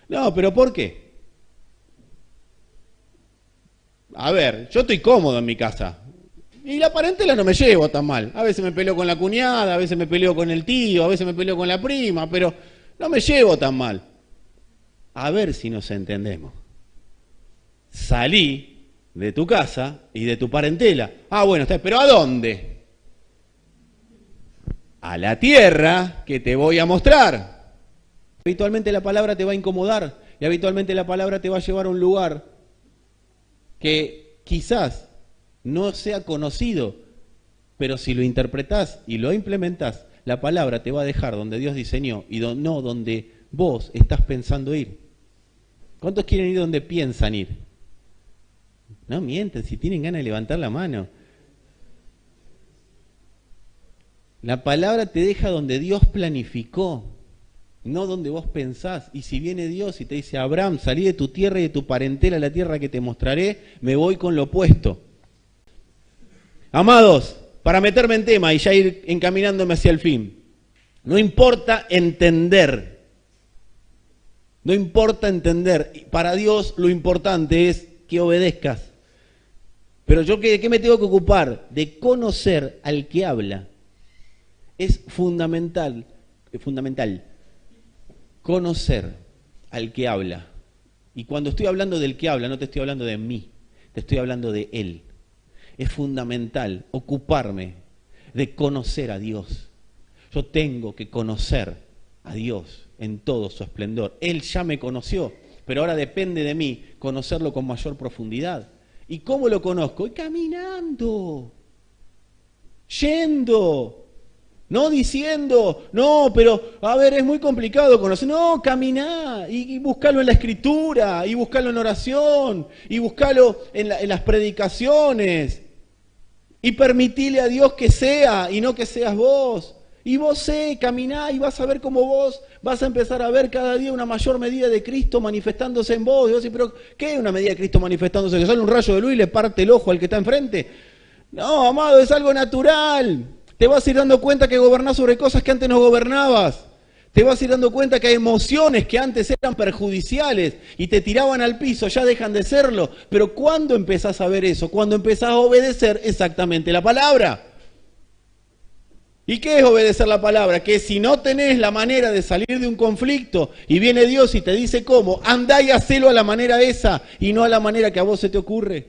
No, pero ¿por qué? A ver, yo estoy cómodo en mi casa. Y la parentela no me llevo tan mal. A veces me peleo con la cuñada, a veces me peleo con el tío, a veces me peleo con la prima, pero no me llevo tan mal. A ver si nos entendemos. Salí de tu casa y de tu parentela. Ah, bueno, está, pero ¿a dónde? A la tierra que te voy a mostrar. Habitualmente la palabra te va a incomodar y habitualmente la palabra te va a llevar a un lugar que quizás no sea conocido, pero si lo interpretás y lo implementás, la palabra te va a dejar donde Dios diseñó y no donde vos estás pensando ir. ¿Cuántos quieren ir donde piensan ir? No mienten, si tienen ganas de levantar la mano. La palabra te deja donde Dios planificó, no donde vos pensás. Y si viene Dios y te dice, Abraham, salí de tu tierra y de tu parentela a la tierra que te mostraré, me voy con lo opuesto. Amados, para meterme en tema y ya ir encaminándome hacia el fin, no importa entender. No importa entender. Para Dios lo importante es que obedezcas. Pero yo, ¿de qué me tengo que ocupar? De conocer al que habla. Es fundamental conocer al que habla. Y cuando estoy hablando del que habla, no te estoy hablando de mí, te estoy hablando de Él. Es fundamental ocuparme de conocer a Dios. Yo tengo que conocer a Dios en todo su esplendor. Él ya me conoció, pero ahora depende de mí conocerlo con mayor profundidad. ¿Y cómo lo conozco? Y caminando, yendo. No diciendo, no, pero a ver, es muy complicado conocer. No, caminá y buscalo en la Escritura, y buscalo en oración, y buscalo en las predicaciones. Y permitile a Dios que sea, y no que seas vos. Y vos caminá y vas a ver cómo vos vas a empezar a ver cada día una mayor medida de Cristo manifestándose en vos. Y vos decís, pero ¿qué es una medida de Cristo manifestándose? ¿Que sale un rayo de luz y le parte el ojo al que está enfrente? No, amado, es algo natural. Te vas a ir dando cuenta que gobernás sobre cosas que antes no gobernabas. Te vas a ir dando cuenta que hay emociones que antes eran perjudiciales y te tiraban al piso, ya dejan de serlo. Pero ¿cuándo empezás a ver eso? Cuando empezás a obedecer exactamente la palabra. ¿Y qué es obedecer la palabra? Que si no tenés la manera de salir de un conflicto y viene Dios y te dice cómo, andá y hacelo a la manera esa y no a la manera que a vos se te ocurre.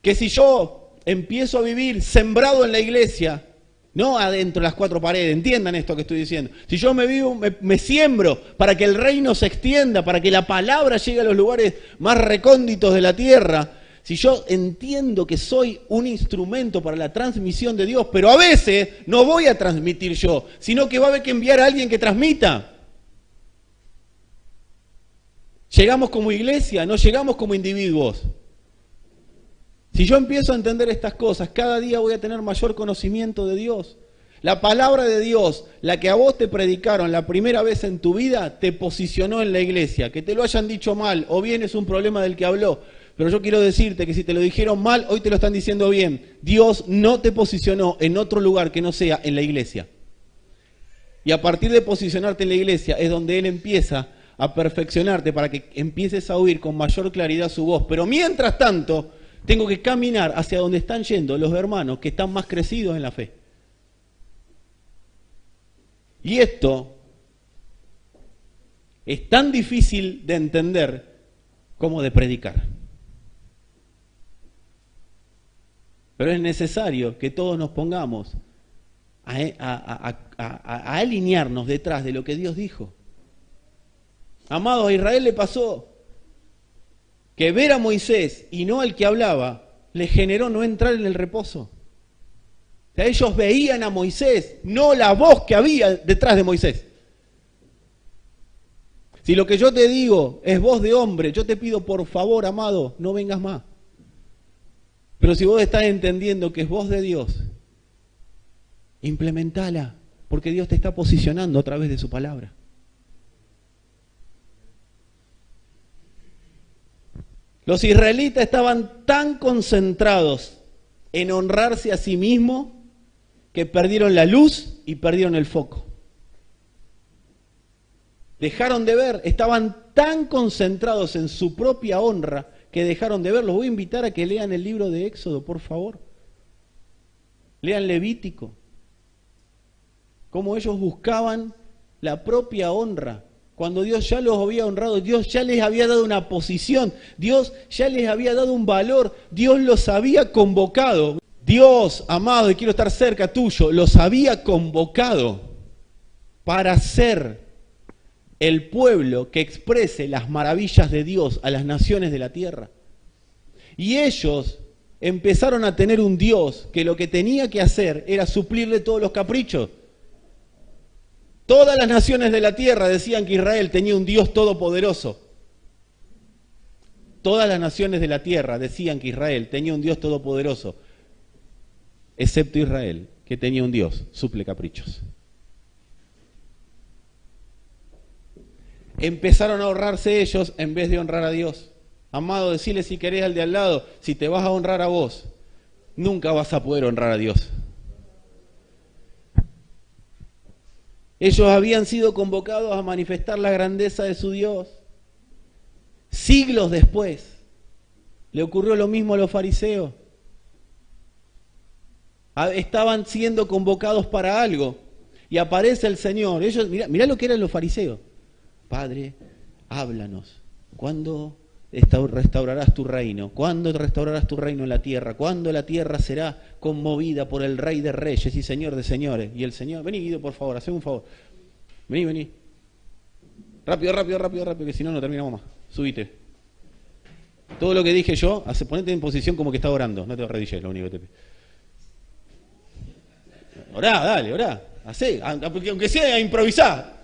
Que si yo empiezo a vivir sembrado en la iglesia, no adentro de las cuatro paredes, entiendan esto que estoy diciendo. Si yo me siembro para que el reino se extienda, para que la palabra llegue a los lugares más recónditos de la tierra, si yo entiendo que soy un instrumento para la transmisión de Dios, pero a veces no voy a transmitir yo, sino que va a haber que enviar a alguien que transmita. Llegamos como iglesia, no llegamos como individuos. Si yo empiezo a entender estas cosas, cada día voy a tener mayor conocimiento de Dios. La palabra de Dios, la que a vos te predicaron la primera vez en tu vida, te posicionó en la iglesia. Que te lo hayan dicho mal o bien es un problema del que habló. Pero yo quiero decirte que si te lo dijeron mal, hoy te lo están diciendo bien. Dios no te posicionó en otro lugar que no sea en la iglesia. Y a partir de posicionarte en la iglesia es donde Él empieza a perfeccionarte para que empieces a oír con mayor claridad su voz. Pero mientras tanto, tengo que caminar hacia donde están yendo los hermanos que están más crecidos en la fe. Y esto es tan difícil de entender como de predicar. Pero es necesario que todos nos pongamos a alinearnos detrás de lo que Dios dijo. Amados, a Israel le pasó que ver a Moisés y no al que hablaba le generó no entrar en el reposo. O sea, ellos veían a Moisés, no la voz que había detrás de Moisés. Si lo que yo te digo es voz de hombre, yo te pido por favor, amado, no vengas más. Pero si vos estás entendiendo que es voz de Dios, implementala, porque Dios te está posicionando a través de su palabra. Los israelitas estaban tan concentrados en honrarse a sí mismos que perdieron la luz y perdieron el foco. Dejaron de ver, estaban tan concentrados en su propia honra que dejaron de ver. Los voy a invitar a que lean el libro de Éxodo, por favor. Lean Levítico. Cómo ellos buscaban la propia honra Cuando Dios ya los había honrado, Dios ya les había dado una posición, Dios ya les había dado un valor, Dios los había convocado. Dios, amado, y quiero estar cerca tuyo, los había convocado para ser el pueblo que exprese las maravillas de Dios a las naciones de la tierra. Y ellos empezaron a tener un Dios que lo que tenía que hacer era suplirle todos los caprichos. Todas las naciones de la tierra decían que Israel tenía un Dios todopoderoso. Todas las naciones de la tierra decían que Israel tenía un Dios todopoderoso, excepto Israel, que tenía un Dios suple caprichos. Empezaron a ahorrarse ellos en vez de honrar a Dios. Amado, decirle si querés al de al lado, si te vas a honrar a vos, nunca vas a poder honrar a Dios. Ellos habían sido convocados a manifestar la grandeza de su Dios. Siglos después, le ocurrió lo mismo a los fariseos. Estaban siendo convocados para algo y aparece el Señor. Ellos, mirá lo que eran los fariseos. Padre, háblanos. ¿Cuándo restaurarás tu reino? ¿Cuándo restaurarás tu reino en la tierra? ¿Cuándo la tierra será conmovida por el Rey de Reyes y Señor de Señores? Y el Señor, vení Guido, por favor, haceme un favor. Vení. Rápido, que si no, no terminamos más. Subite. Todo lo que dije yo, ponete en posición como que está orando. No te arrodilles, lo único que te pido. Orá. Hacé, aunque sea improvisar.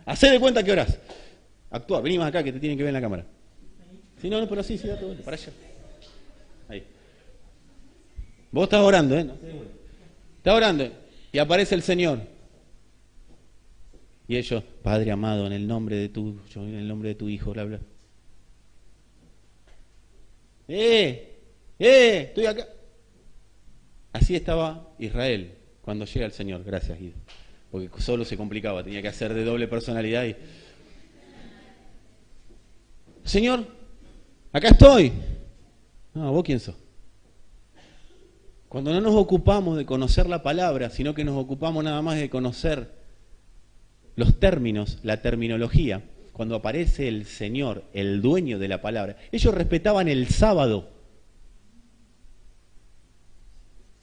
Hacé de cuenta que orás. Actúa, vení más acá que te tienen que ver en la cámara. Si no, pero sí, date vuelta, para allá. Ahí. Vos estás orando, ¿eh? Estás orando y aparece el Señor. Y ellos, Padre amado, en el nombre de tu Hijo, bla, bla. Estoy acá. Así estaba Israel cuando llega el Señor. Gracias, Guido. Porque solo se complicaba, tenía que hacer de doble personalidad y... Señor, acá estoy. No, ¿vos quién sos? Cuando no nos ocupamos de conocer la palabra, sino que nos ocupamos nada más de conocer los términos, la terminología, cuando aparece el Señor, el dueño de la palabra, ellos respetaban el sábado.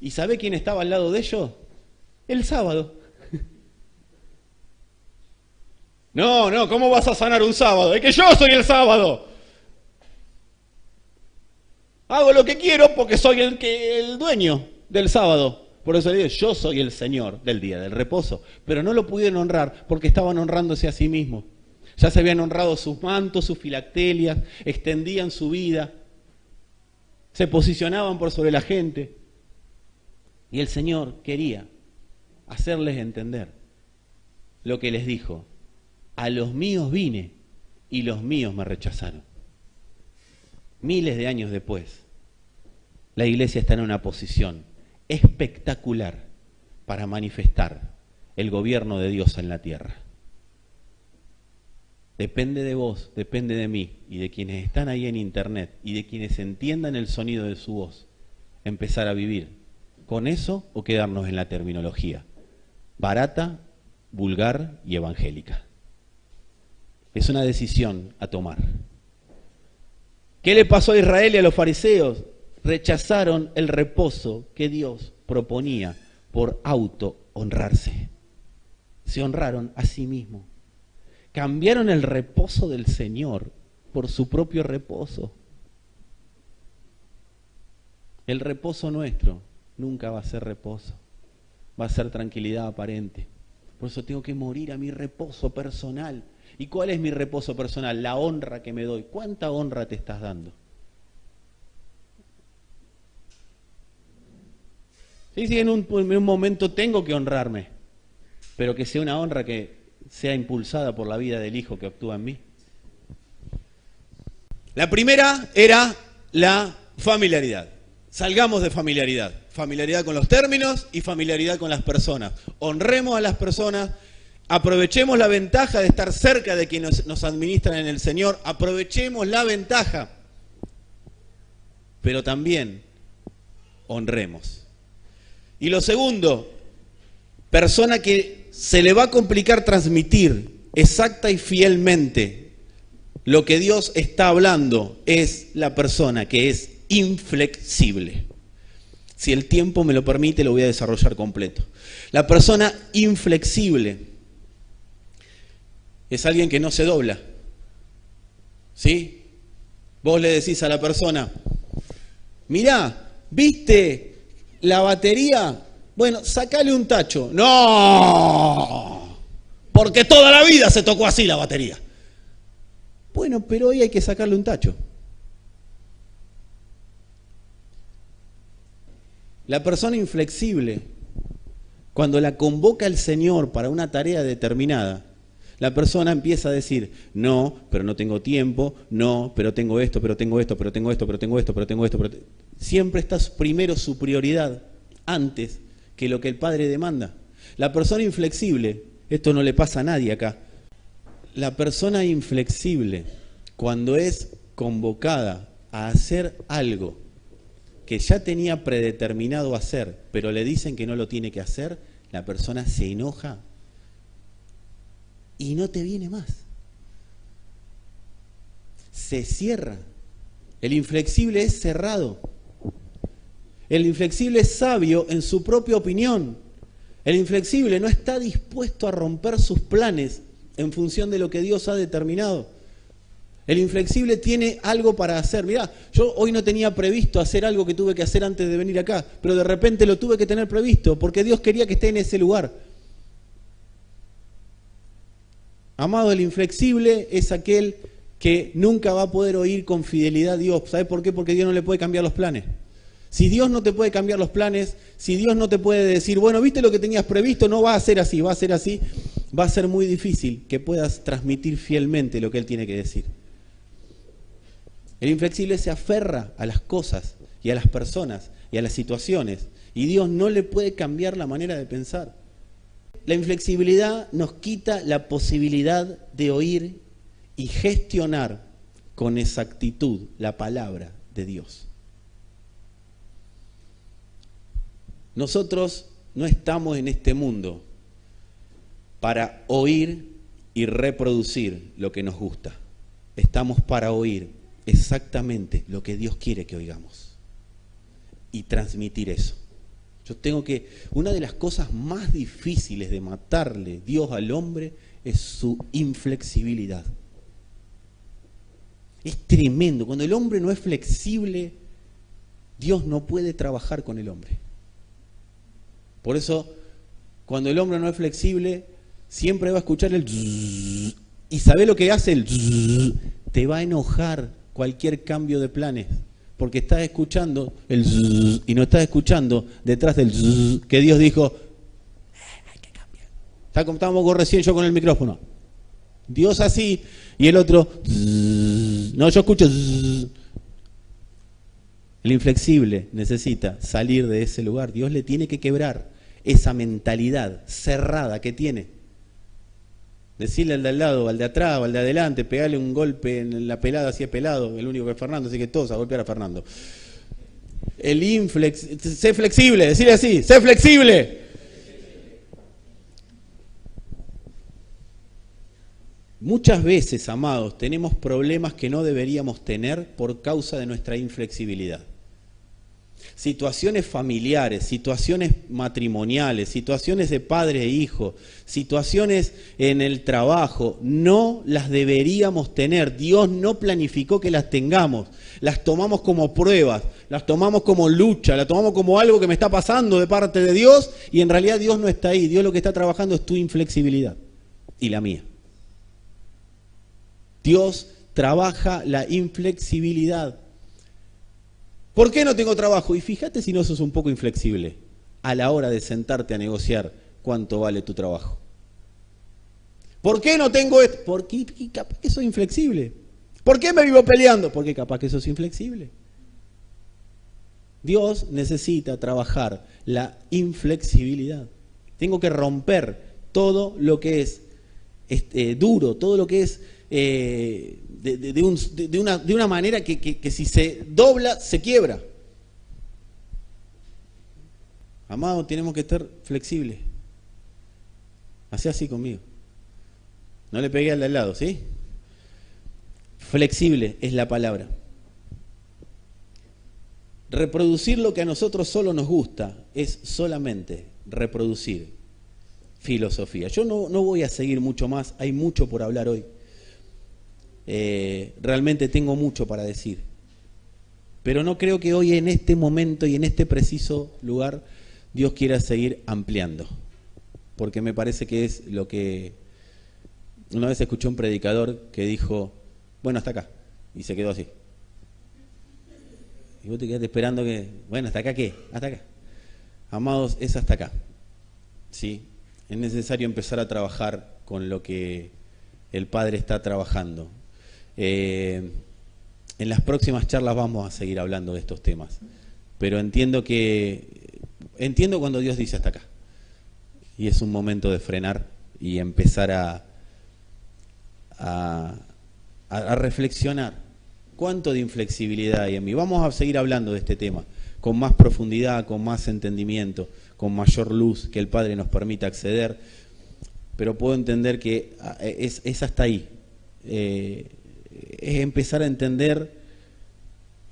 ¿Y sabe quién estaba al lado de ellos? El sábado. No, ¿cómo vas a sanar un sábado? Es que yo soy el sábado. Hago lo que quiero porque soy el dueño del sábado. Por eso le digo, yo soy el Señor del día del reposo. Pero no lo pudieron honrar porque estaban honrándose a sí mismos. Ya se habían honrado sus mantos, sus filactelias, extendían su vida, se posicionaban por sobre la gente. Y el Señor quería hacerles entender lo que les dijo. A los míos vine y los míos me rechazaron. Miles de años después, la iglesia está en una posición espectacular para manifestar el gobierno de Dios en la tierra. Depende de vos, depende de mí y de quienes están ahí en internet y de quienes entiendan el sonido de su voz, empezar a vivir con eso o quedarnos en la terminología barata, vulgar y evangélica. Es una decisión a tomar. ¿Qué le pasó a Israel y a los fariseos? Rechazaron el reposo que Dios proponía por auto-honrarse. Se honraron a sí mismos. Cambiaron el reposo del Señor por su propio reposo. El reposo nuestro nunca va a ser reposo. Va a ser tranquilidad aparente. Por eso tengo que morir a mi reposo personal. ¿Y cuál es mi reposo personal? La honra que me doy. ¿Cuánta honra te estás dando? Sí, en un momento tengo que honrarme, pero que sea una honra que sea impulsada por la vida del Hijo que actúa en mí. La primera era la familiaridad. Salgamos de familiaridad. Familiaridad con los términos y familiaridad con las personas. Honremos a las personas. Aprovechemos la ventaja de estar cerca de quienes nos administran en el Señor. Aprovechemos la ventaja. Pero también honremos. Y lo segundo, persona que se le va a complicar transmitir exacta y fielmente lo que Dios está hablando es la persona que es inflexible. Si el tiempo me lo permite, lo voy a desarrollar completo. La persona inflexible es alguien que no se dobla. ¿Sí? Vos le decís a la persona, mirá, ¿viste la batería? Bueno, sacale un tacho. ¡No! Porque toda la vida se tocó así la batería. Bueno, pero hoy hay que sacarle un tacho. La persona inflexible, cuando la convoca el Señor para una tarea determinada, la persona empieza a decir, no, pero no tengo tiempo, no, pero tengo esto, pero tengo esto, pero tengo esto, pero tengo esto, pero tengo esto. Siempre está primero su prioridad, antes que lo que el Padre demanda. La persona inflexible, esto no le pasa a nadie acá, la persona inflexible, cuando es convocada a hacer algo que ya tenía predeterminado hacer, pero le dicen que no lo tiene que hacer, la persona se enoja y no te viene más. Se cierra. El inflexible es cerrado. El inflexible es sabio en su propia opinión. El inflexible no está dispuesto a romper sus planes en función de lo que Dios ha determinado. El inflexible tiene algo para hacer. Mirá, yo hoy no tenía previsto hacer algo que tuve que hacer antes de venir acá, pero de repente lo tuve que tener previsto, porque Dios quería que esté en ese lugar. Amado, el inflexible es aquel que nunca va a poder oír con fidelidad a Dios. ¿Sabes por qué? Porque Dios no le puede cambiar los planes. Si Dios no te puede cambiar los planes, si Dios no te puede decir, bueno, ¿viste lo que tenías previsto? No va a ser así, va a ser así. Va a ser muy difícil que puedas transmitir fielmente lo que Él tiene que decir. El inflexible se aferra a las cosas y a las personas y a las situaciones, y Dios no le puede cambiar la manera de pensar. La inflexibilidad nos quita la posibilidad de oír y gestionar con exactitud la palabra de Dios. Nosotros no estamos en este mundo para oír y reproducir lo que nos gusta. Estamos para oír exactamente lo que Dios quiere que oigamos y transmitir eso. Una de las cosas más difíciles de matarle Dios al hombre es su inflexibilidad. Es tremendo. Cuando el hombre no es flexible, Dios no puede trabajar con el hombre. Por eso, cuando el hombre no es flexible, siempre va a escuchar el zzz, y ¿sabe lo que hace el zzz? Te va a enojar cualquier cambio de planes, porque estás escuchando el zzz, y no estás escuchando detrás del zzz, que Dios dijo, hay que cambiar. Estábamos recién yo con el micrófono. Dios así, y el otro, zzz, no, yo escucho zzz. El inflexible necesita salir de ese lugar. Dios le tiene que quebrar esa mentalidad cerrada que tiene. Decirle al de al lado, al de atrás, al de adelante, pegarle un golpe en la pelada si es pelado, el único que es Fernando, así que todos a golpear a Fernando. Sé flexible, decirle así, sé flexible. Muchas veces, amados, tenemos problemas que no deberíamos tener por causa de nuestra inflexibilidad. Situaciones familiares, situaciones matrimoniales, situaciones de padre e hijo, situaciones en el trabajo, no las deberíamos tener. Dios no planificó que las tengamos. Las tomamos como pruebas, las tomamos como lucha, las tomamos como algo que me está pasando de parte de Dios, y en realidad Dios no está ahí. Dios lo que está trabajando es tu inflexibilidad y la mía. Dios trabaja la inflexibilidad. ¿Por qué no tengo trabajo? Y fíjate si no sos un poco inflexible a la hora de sentarte a negociar cuánto vale tu trabajo. ¿Por qué no tengo esto? Porque capaz que soy inflexible. ¿Por qué me vivo peleando? Porque capaz que sos inflexible. Dios necesita trabajar la inflexibilidad. Tengo que romper todo lo que es duro, todo lo que es de una manera que si se dobla, se quiebra. Amado, tenemos que estar flexibles. Hacé así conmigo. No le pegué al de al lado, ¿sí? Flexible es la palabra. Reproducir lo que a nosotros solo nos gusta es solamente reproducir filosofía. Yo no voy a seguir mucho más, hay mucho por hablar hoy. Realmente tengo mucho para decir. Pero no creo que hoy en este momento y en este preciso lugar Dios quiera seguir ampliando. Porque me parece que es lo que... Una vez escuché un predicador que dijo, bueno, hasta acá. Y se quedó así. Y vos te quedaste esperando que, bueno, ¿hasta acá qué? Hasta acá. Amados, es hasta acá. ¿Sí? Es necesario empezar a trabajar con lo que el Padre está trabajando. En las próximas charlas vamos a seguir hablando de estos temas. Pero entiendo cuando Dios dice hasta acá. Y es un momento de frenar y empezar a reflexionar. ¿Cuánto de inflexibilidad hay en mí? Vamos a seguir hablando de este tema con más profundidad, con más entendimiento, con mayor luz que el Padre nos permita acceder. Pero puedo entender que es hasta ahí. Es empezar a entender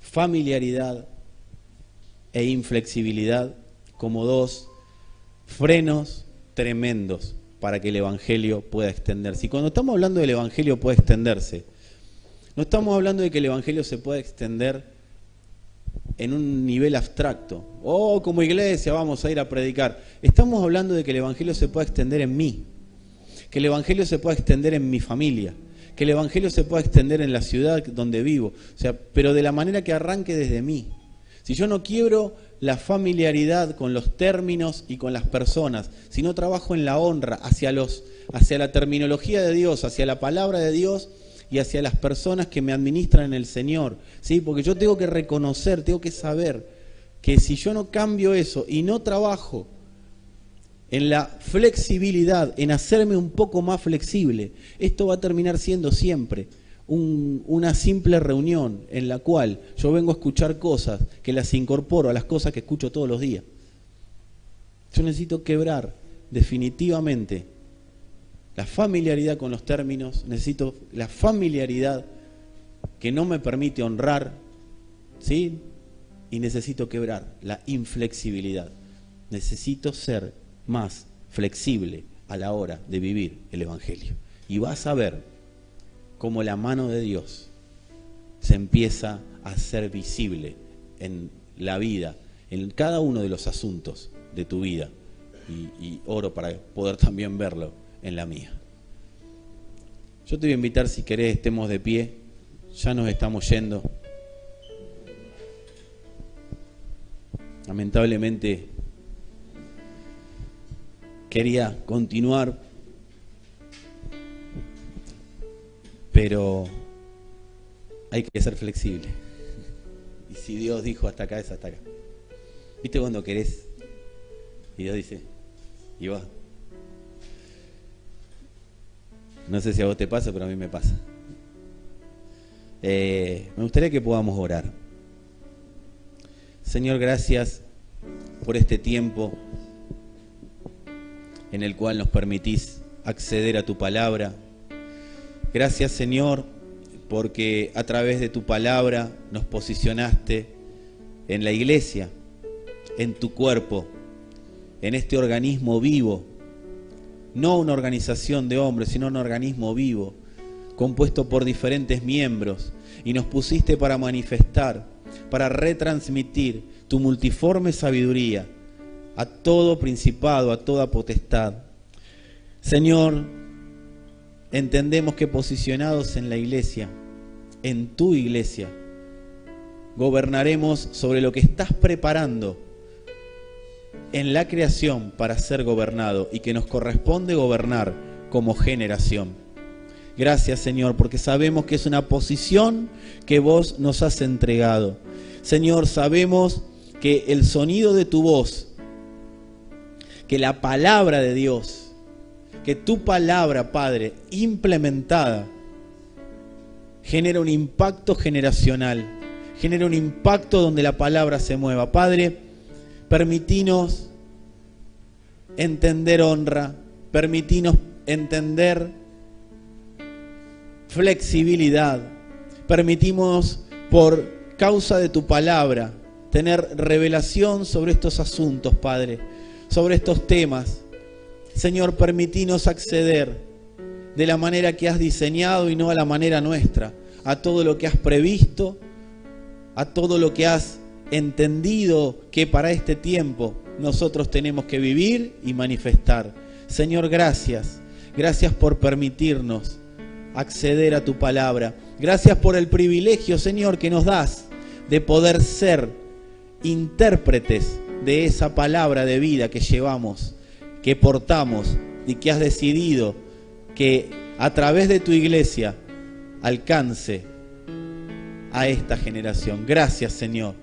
familiaridad e inflexibilidad como dos frenos tremendos para que el Evangelio pueda extenderse. Y cuando estamos hablando del Evangelio puede extenderse, no estamos hablando de que el Evangelio se pueda extender en un nivel abstracto. Oh, como iglesia vamos a ir a predicar. Estamos hablando de que el Evangelio se pueda extender en mí, que el Evangelio se pueda extender en mi familia, que el Evangelio se pueda extender en la ciudad donde vivo. O sea, pero de la manera que arranque desde mí. Si yo no quiebro la familiaridad con los términos y con las personas, si no trabajo en la honra hacia la terminología de Dios, hacia la palabra de Dios y hacia las personas que me administran en el Señor, ¿sí? Porque yo tengo que reconocer, tengo que saber que si yo no cambio eso y no trabajo en la flexibilidad, en hacerme un poco más flexible, esto va a terminar siendo siempre una simple reunión en la cual yo vengo a escuchar cosas que las incorporo a las cosas que escucho todos los días. Yo necesito quebrar definitivamente la familiaridad con los términos, necesito la familiaridad que no me permite honrar, ¿sí? Y necesito quebrar la inflexibilidad. Necesito ser más flexible a la hora de vivir el Evangelio. Y vas a ver cómo la mano de Dios se empieza a hacer visible en la vida, en cada uno de los asuntos de tu vida. Y oro para poder también verlo en la mía. Yo te voy a invitar, si querés, estemos de pie. Ya nos estamos yendo. Lamentablemente quería continuar, pero hay que ser flexible. Y si Dios dijo hasta acá, es hasta acá. ¿Viste cuando querés? Y Dios dice, y va. No sé si a vos te pasa, pero a mí me pasa. Me gustaría que podamos orar. Señor, gracias por este tiempo en el cual nos permitís acceder a tu palabra. Gracias, Señor, porque a través de tu palabra nos posicionaste en la iglesia, en tu cuerpo, en este organismo vivo, no una organización de hombres, sino un organismo vivo, compuesto por diferentes miembros, y nos pusiste para manifestar, para retransmitir tu multiforme sabiduría a todo principado, a toda potestad. Señor, entendemos que posicionados en la iglesia, en tu iglesia, gobernaremos sobre lo que estás preparando en la creación para ser gobernado y que nos corresponde gobernar como generación. Gracias, Señor, porque sabemos que es una posición que vos nos has entregado. Señor, sabemos que el sonido de tu voz, que la palabra de Dios, que tu palabra, Padre, implementada, genera un impacto generacional, genera un impacto donde la palabra se mueva. Padre, permitinos entender honra, permitinos entender flexibilidad. Permitimos, por causa de tu palabra, tener revelación sobre estos asuntos, Padre, sobre estos temas. Señor, permítinos acceder de la manera que has diseñado y no a la manera nuestra, a todo lo que has previsto, a todo lo que has entendido que para este tiempo nosotros tenemos que vivir y manifestar. Señor, gracias. Gracias por permitirnos acceder a tu palabra. Gracias por el privilegio, Señor, que nos das de poder ser intérpretes de esa palabra de vida que llevamos, que portamos y que has decidido que a través de tu iglesia alcance a esta generación. Gracias, Señor.